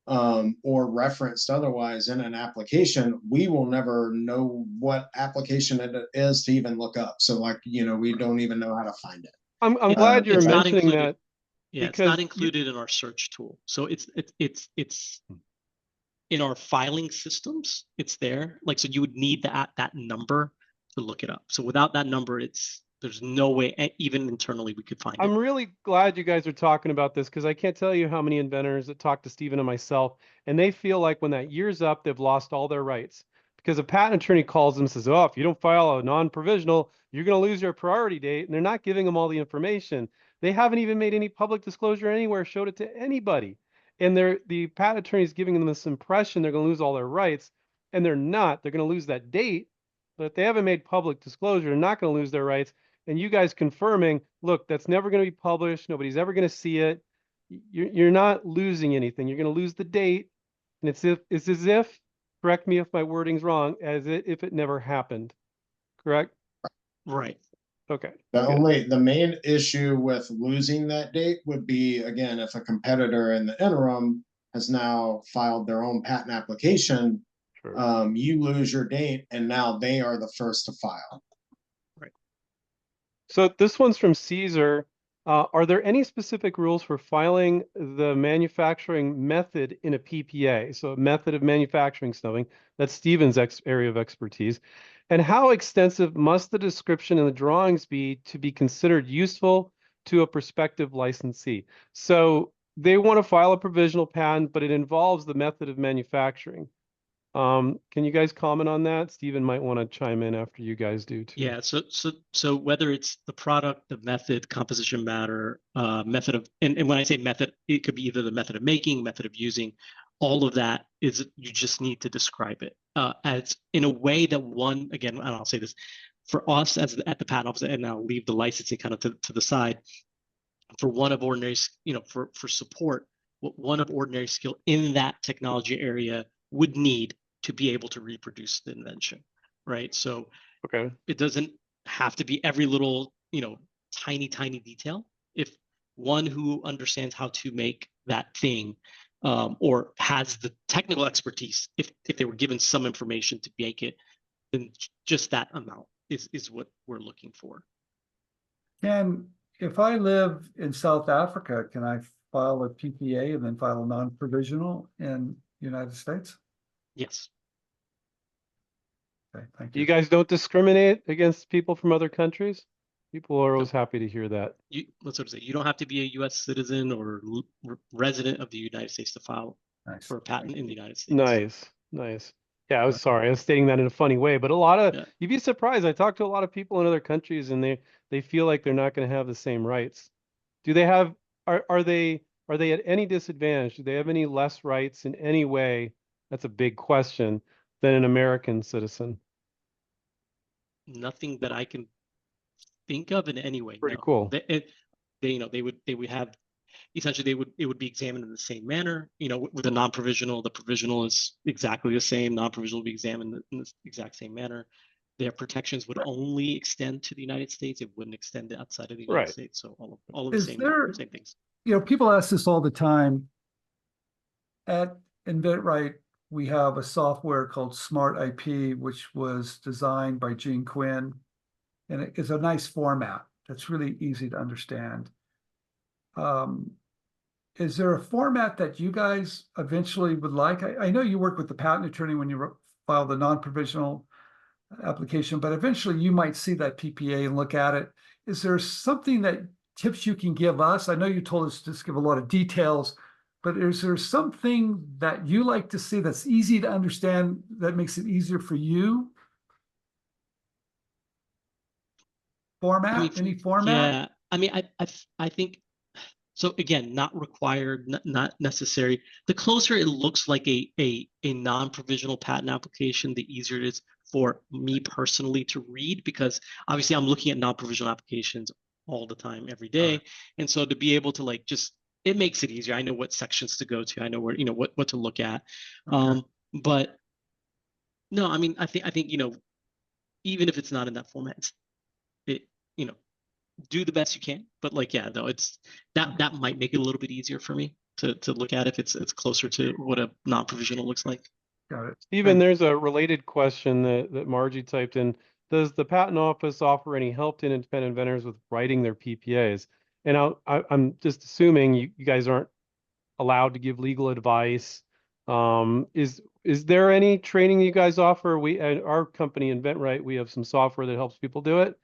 or referenced otherwise in an application, we will never know what application it is to even look up. So we don't even know how to find it. I'm glad you're It's not mentioning included. that. Yeah, it's because not included in our search tool. So it's in our filing systems. It's there. Like, so you would need that number to look it up. So without that number, there's no way, even internally, we could find it. I'm really glad you guys are talking about this, because I can't tell you how many inventors that talk to Stephen and myself, and they feel like when that year's up, they've lost all their rights. Because a patent attorney calls them and says, oh, if you don't file a non-provisional, you're going to lose your priority date. And they're not giving them all the information. They haven't even made any public disclosure anywhere, showed it to anybody. And the patent attorney is giving them this impression they're going to lose all their rights, and they're not. They're going to lose that date. But if they haven't made public disclosure, they're not going to lose their rights. And you guys confirming, look, that's never going to be published. Nobody's ever going to see it. You're not losing anything. You're going to lose the date. And it's as if, correct me if my wording's wrong, if it never happened. Correct? Right. Okay. The main issue with losing that date would be, again, if a competitor in the interim has now filed their own patent application, Sure. you lose your date, and now they are the first to file. So this one's from Caesar. Are there any specific rules for filing the manufacturing method in a PPA? So a method of manufacturing something, that's Stephen's area of expertise. And how extensive must the description and the drawings be to be considered useful to a prospective licensee? So they want to file a provisional patent, but it involves the method of manufacturing. Can you guys comment on that? Stephen might want to chime in after you guys do too. Yeah. So whether it's the product, the method, composition matter, method of, and when I say method, it could be either the method of making, method of using. All of that is, you just need to describe it as in a way that one, again, and I'll say this, for us at the patent office, and I'll leave the licensing kind of to the side. For one of ordinary, for support, what one of ordinary skill in that technology area would need to be able to reproduce the invention, right? So Okay. it doesn't have to be every little, tiny detail. If one who understands how to make that thing, or has the technical expertise, if they were given some information to make it, then just that amount is what we're looking for. If I live in South Africa, can I file a PPA and then file a non-provisional in the United States? Yes. Okay, thank You you. guys don't discriminate against people from other countries? People are always happy to hear that. Let's sort of say, you don't have to be a U.S. citizen or resident of the United States to file Nice. for a patent in the United States. Nice. Yeah, I was sorry. I was stating that in a funny way, but you'd be surprised. I talked to a lot of people in other countries, and they feel like they're not going to have the same rights. Are they at any disadvantage? Do they have any less rights in any way? That's a big question, than an American citizen. Nothing that I can think of in any way. Pretty no. cool. They would have, essentially it would be examined in the same manner. With a non-provisional, the provisional is exactly the same. Non-provisional will be examined in the exact same manner. Their protections would only extend to the United States. It wouldn't extend outside of the United States. So all of the same things. People ask this all the time. At InventRight, we have a software called Smart IP, which was designed by Gene Quinn, and it is a nice format that's really easy to understand. Is there a format that you guys eventually would like? I know you work with the patent attorney when you file the non-provisional. application, but eventually you might see that PPA and look at it. Is there something that tips you can give us? I know you told us to just give a lot of details, but is there something that you like to see that's easy to understand that makes it easier for you? Format, any format? Yeah, I mean, I think so. Again, not required, not necessary. The closer it looks like a non-provisional patent application, the easier it is for me personally to read, because obviously I'm looking at non-provisional applications all the time, every day, and so to be able to like just, it makes it easier. I know what sections to go to. I know where, you know, what to look at. Okay. But no, I mean, I think you know, even if it's not in that format, it, you know, do the best you can. But like, yeah, though, it's that might make it a little bit easier for me to look at if it's closer to what a non-provisional looks like. Got it. Stephen, there's a related question that Margie typed in. Does the patent office offer any help to independent inventors with writing their PPAs? And I'm just assuming you guys aren't allowed to give legal advice. Is there any training you guys offer? We at our company, InventRight, we have some software that helps people do it.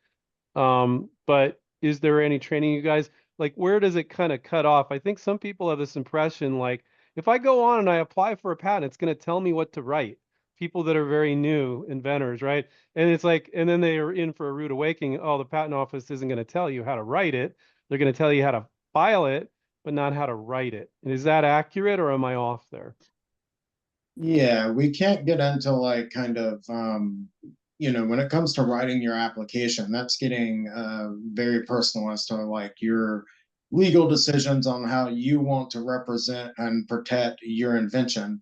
But is there any training you guys like? Where does it kind of cut off? I think some people have this impression like if I go on and I apply for a patent, it's going to tell me what to write. People that are very new inventors, right? And it's like, and then they are in for a rude awakening. Oh, the patent office isn't going to tell you how to write it. They're going to tell you how to file it, but not how to write it. And is that accurate or am I off there? Yeah, we can't get into like kind of you know, when it comes to writing your application, that's getting very personal as to like your legal decisions on how you want to represent and protect your invention.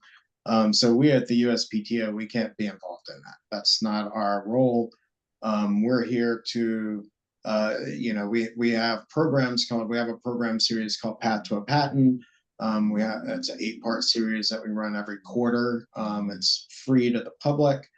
So we at the USPTO, we can't be involved in that. That's not our role. We're here to you know, we have programs called, we have a program series called Path to a Patent. We have, it's an 8-part series that we run every quarter. It's free to the public.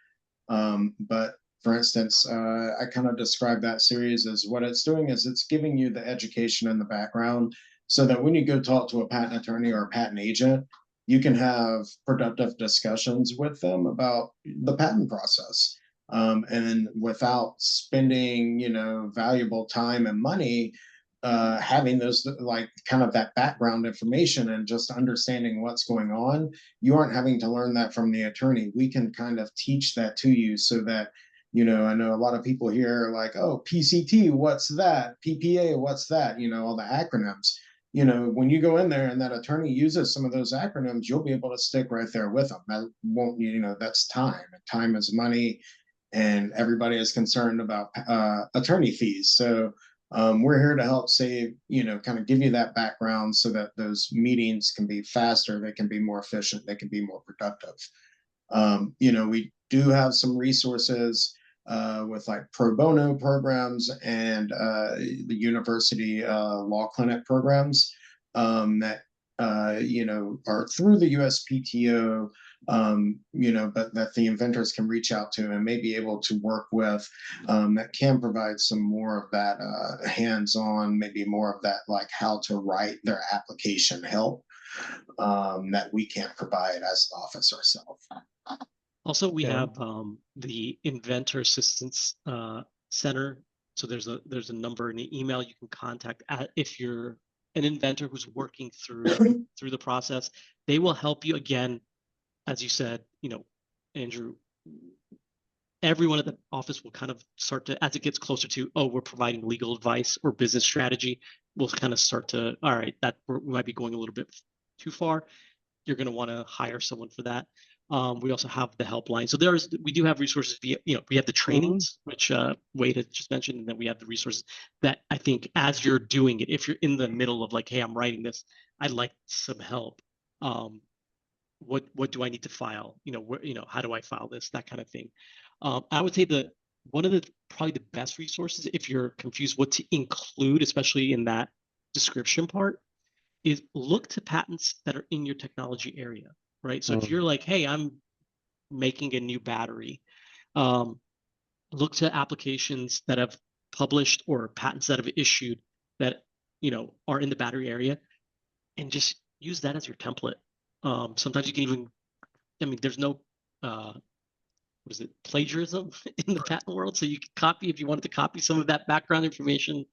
But for instance, I kind of describe that series as what it's doing is it's giving you the education and the background so that when you go talk to a patent attorney or a patent agent, you can have productive discussions with them about the patent process. And without spending, you know, valuable time and money, having those like kind of that background information and just understanding what's going on, you aren't having to learn that from the attorney. We can kind of teach that to you so that, you know, I know a lot of people here are like, oh, PCT, what's that? PPA, what's that? You know, all the acronyms. You know, when you go in there and that attorney uses some of those acronyms, you'll be able to stick right there with them. That won't, you know, that's time. Time is money, and everybody is concerned about attorney fees. So we're here to help save, you know, kind of give you that background so that those meetings can be faster, they can be more efficient, they can be more productive. You know, we do have some resources with like pro bono programs and the university law clinic programs that you know, are through the USPTO, you know, but that the inventors can reach out to and may be able to work with, that can provide some more of that hands-on, maybe more of that like how to write their application help that we can't provide as the office ourselves. Also, we have the Inventor Assistance Center. So there's a number and an email you can contact if you're an inventor who's working through the process. They will help you again, as you said, you know, Andrew. Everyone at the office will kind of start to, as it gets closer to, oh, we're providing legal advice or business strategy, we'll kind of start to, all right, that we might be going a little bit too far. You're going to want to hire someone for that. We also have the helpline. So we do have resources via, you know, we have the trainings, which Wade had just mentioned, and then we have the resources that I think as you're doing it, if you're in the middle of like, hey, I'm writing this, I'd like some help. What do I need to file? You know, how do I file this? That kind of thing. I would say one of the probably the best resources if you're confused what to include, especially in that description part, is look to patents that are in your technology area, right? So if you're like, hey, I'm making a new battery, look to applications that have published or patents that have issued that, you know, are in the battery area, and just use that as your template. Sometimes you can even, I mean, there's no what is it, plagiarism in the patent world. So you can copy, if you wanted to copy some of that background information,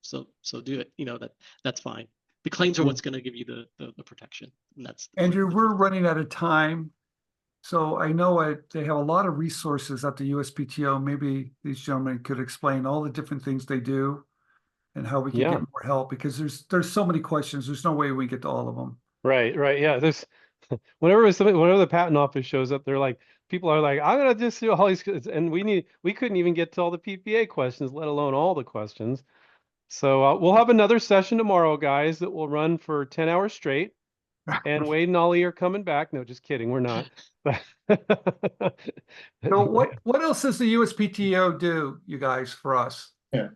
so do it. That's fine. The claims are what's going to give you the protection, and that's Andrew, we're running out of time. So I know they have a lot of resources at the USPTO. Maybe these gentlemen could explain all the different things they do and how we can Yeah. get more help, because there's so many questions. There's no way we can get to all of them. Right, yeah. There's whenever the patent office shows up, they're like, people are like, I'm gonna just do all these, and we couldn't even get to all the PPA questions, let alone all the questions. So we'll have another session tomorrow, guys, that will run for 10 hours straight. And Wade and Ollie are coming back. No, just kidding, we're not. But So what else does the USPTO do, you guys, for us? Yeah.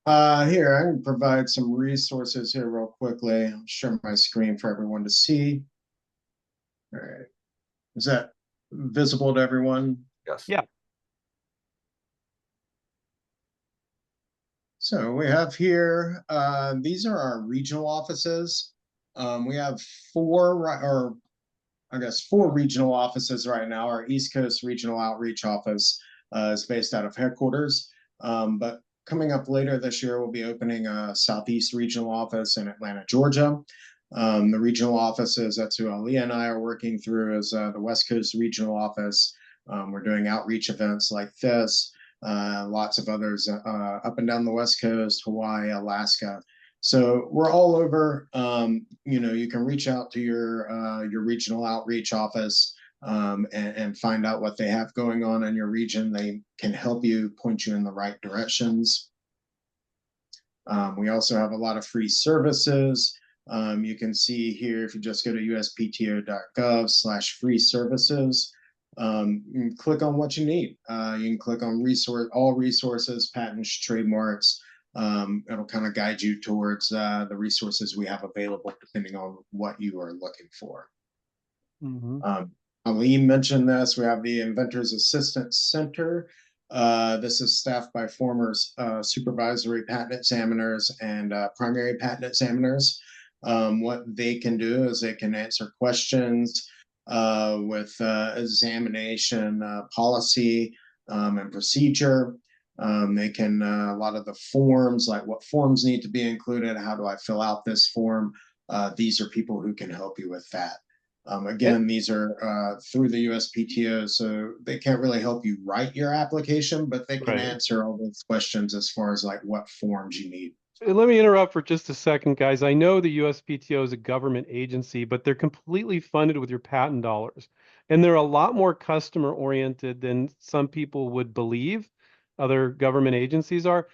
Here, I can provide some resources here real quickly. I'll share my screen for everyone to see. All right. Is that visible to everyone? Yes. Yeah. So we have here, these are our regional offices. We have four regional offices right now. Our East Coast Regional Outreach Office is based out of headquarters. But coming up later this year, we'll be opening a Southeast Regional Office in Atlanta, Georgia. The regional offices, that's who Ali and I are working through, is the West Coast Regional Office. We're doing outreach events like this. Lots of others up and down the West Coast, Hawaii, Alaska. So we're all over. You can reach out to your regional outreach office and find out what they have going on in your region. They can help you, point you in the right directions. We also have a lot of free services. You can see here, if you just go to uspto.gov/free services, you can click on what you need. You can click on all resources, patents, trademarks. It'll kind of guide you towards the resources we have available depending on what you are looking for. Ali mentioned this. We have the Inventors Assistance Center. This is staffed by former supervisory patent examiners and primary patent examiners. What they can do is they can answer questions with examination policy and procedure. They can, a lot of the forms, like what forms need to be included, how do I fill out this form? These are people who can help you with that. Again, these are through the USPTO, so they can't really help you write your application, but they can answer all those questions as far as like what forms you need. Let me interrupt for just a second, guys. I know the USPTO is a government agency, but they're completely funded with your patent dollars. And they're a lot more customer oriented than some people would believe other government agencies are.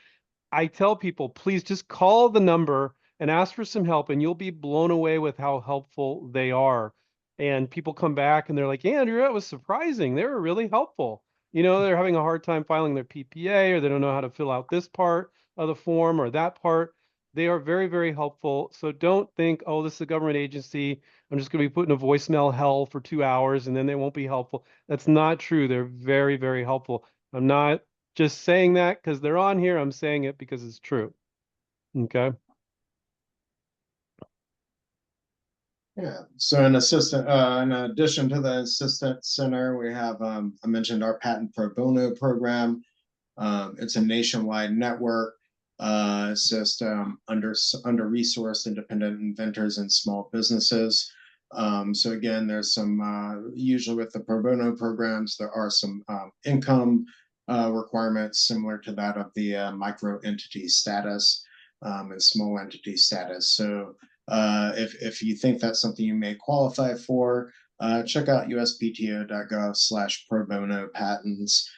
I tell people, please just call the number and ask for some help, and you'll be blown away with how helpful they are. And people come back and they're like, Andrew, that was surprising. They were really helpful. They're having a hard time filing their PPA, or they don't know how to fill out this part of the form or that part. They are very, very helpful. So don't think, oh, this is a government agency, I'm just going to be put in a voicemail hell for 2 hours and then they won't be helpful. That's not true. They're very, very helpful. I'm not just saying that because they're on here. I'm saying it because it's true. Okay. Yeah. So in addition to the assistant center, we have I mentioned our patent pro bono program. It's a nationwide network. Assist under-resourced independent inventors and small businesses. So again, there's some usually with the pro bono programs, there are some income requirements similar to that of the micro entity status and small entity status. So if you think that's something you may qualify for, check out uspto.gov/pro bono patents.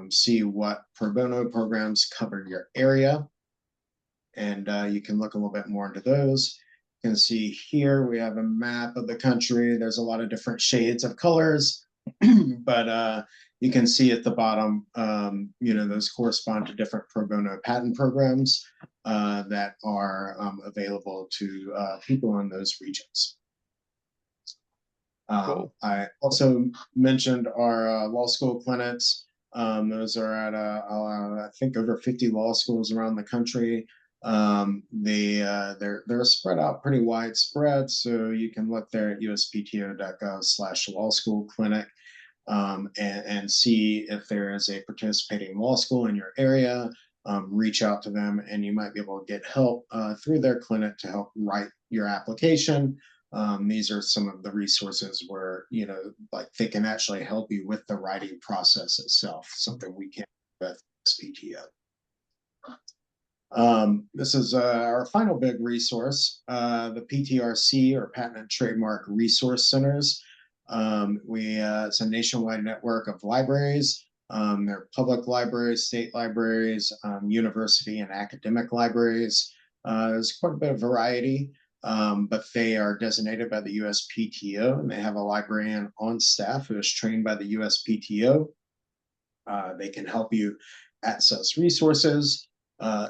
See what pro bono programs cover your area, and you can look a little bit more into those. You can see here we have a map of the country. There's a lot of different shades of colors, but you can see at the bottom, those correspond to different pro bono patent programs that are available to people in those regions. Cool. I also mentioned our law school clinics. Those are at I think over 50 law schools around the country. They're spread out pretty widespread, so you can look there at uspto.gov/law school clinic. and see if there is a participating law school in your area. Reach out to them, and you might be able to get help through their clinic to help write your application. These are some of the resources where, you know, like they can actually help you with the writing process itself, something we can't do with USPTO. This is our final big resource, the PTRC, or Patent and Trademark Resource Centers. It's a nationwide network of libraries. They're public libraries, state libraries, university and academic libraries. There's quite a bit of variety, but they are designated by the USPTO, and they have a librarian on staff who is trained by the USPTO. They can help you access resources.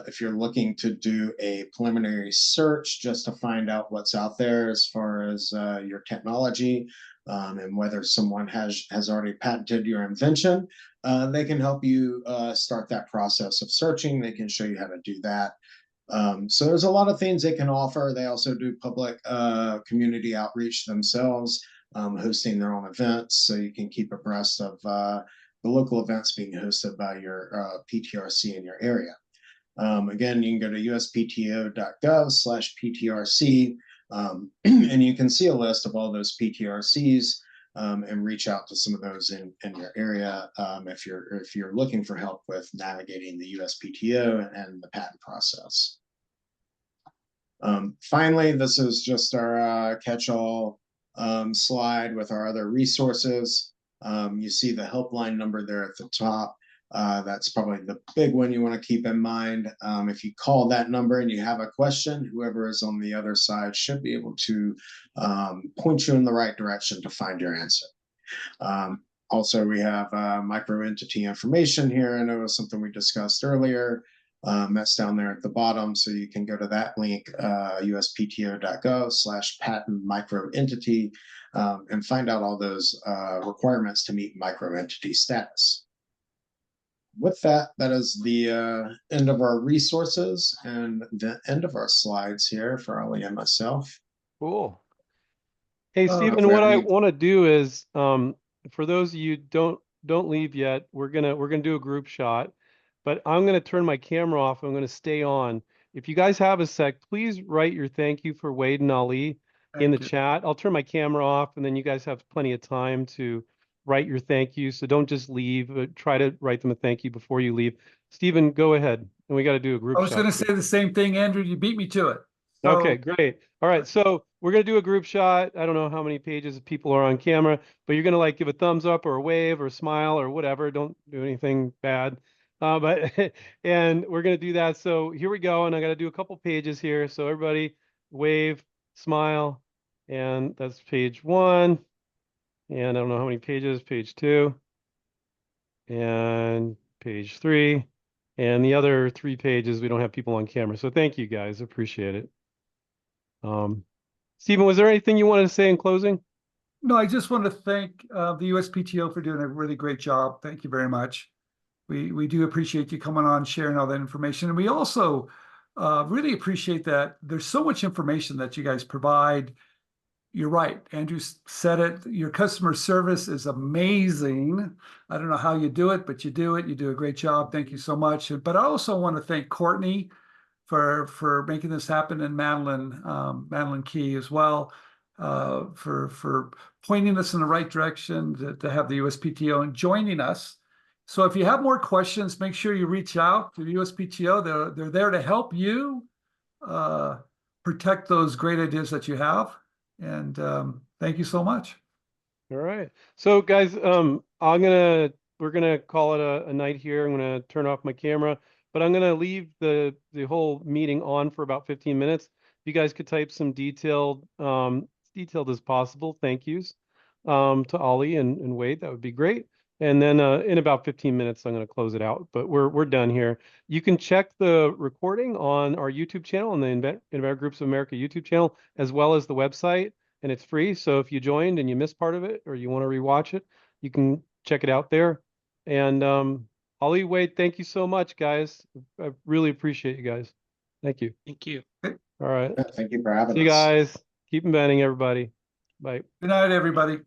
If you're looking to do a preliminary search just to find out what's out there as far as your technology, and whether someone has already patented your invention, they can help you start that process of searching. They can show you how to do that. So there's a lot of things they can offer. They also do public community outreach themselves, hosting their own events, so you can keep abreast of the local events being hosted by your PTRC in your area. Again, you can go to uspto.gov/PTRC, and you can see a list of all those PTRCs, and reach out to some of those in your area if you're looking for help with navigating the USPTO and the patent process. Finally, this is just our catch-all slide with our other resources. You see the helpline number there at the top. That's probably the big one you want to keep in mind. If you call that number and you have a question, whoever is on the other side should be able to point you in the right direction to find your answer. Also, we have micro entity information here. I know it was something we discussed earlier. That's down there at the bottom, so you can go to that link, uspto.gov/patent microentity, and find out all those requirements to meet microentity status. With that, that is the end of our resources and the end of our slides here for Ollie and myself. Cool. Hey, Oh, Stephen, what I very- want to do is, for those of you don't leave yet, we're gonna do a group shot, but I'm gonna turn my camera off. I'm gonna stay on. If you guys have a sec, please write your thank you for Wade and Ali in the Thank you. chat. I'll turn my camera off, and then you guys have plenty of time to write your thank you. So don't just leave. Try to write them a thank you before you leave. Stephen, go ahead, and we got to do a group I was shot. going to say the same thing, Andrew. You beat me to it. So, Okay, great. All right, so we're gonna do a group shot. I don't know how many pages of people are on camera, but you're gonna like give a thumbs up or a wave or a smile or whatever. Don't do anything bad. But and we're gonna do that. So here we go, and I gotta do a couple pages here. So everybody wave, smile, and that's page 1. And I don't know how many pages, page 2, and page 3. And the other 3 pages, we don't have people on camera. So thank you guys, appreciate it. Stephen, was there anything you wanted to say in closing? no, I just want to thank the USPTO for doing a really great job. Thank you very much. We do appreciate you coming on, sharing all that information. And we also really appreciate that there's so much information that you guys provide. You're right. Andrew said it. Your customer service is amazing. I don't know how you do it, but you do it. You do a great job. Thank you so much. But I also want to thank Courtney for making this happen, and Madeline Key as well, for pointing us in the right direction to have the USPTO and joining us. So if you have more questions, make sure you reach out to the USPTO. They're there to help you protect those great ideas that you have. And thank you so much. All right. So guys, we're gonna call it a night here. I'm gonna turn off my camera, but I'm gonna leave the whole meeting on for about 15 minutes. If you guys could type some detailed as possible thank yous to Ollie and Wade, that would be great. And then in about 15 minutes, I'm going to close it out. But we're done here. You can check the recording on our YouTube channel, on the Inventor Groups of America YouTube channel, as well as the website, and it's free. So if you joined and you missed part of it, or you want to rewatch it, you can check it out there. And Ollie, Wade, thank you so much, guys. I really appreciate you guys. Thank you. Thank you. All right. Thank you for having See you us. guys. Keep inventing, everybody. Bye. Good night, everybody.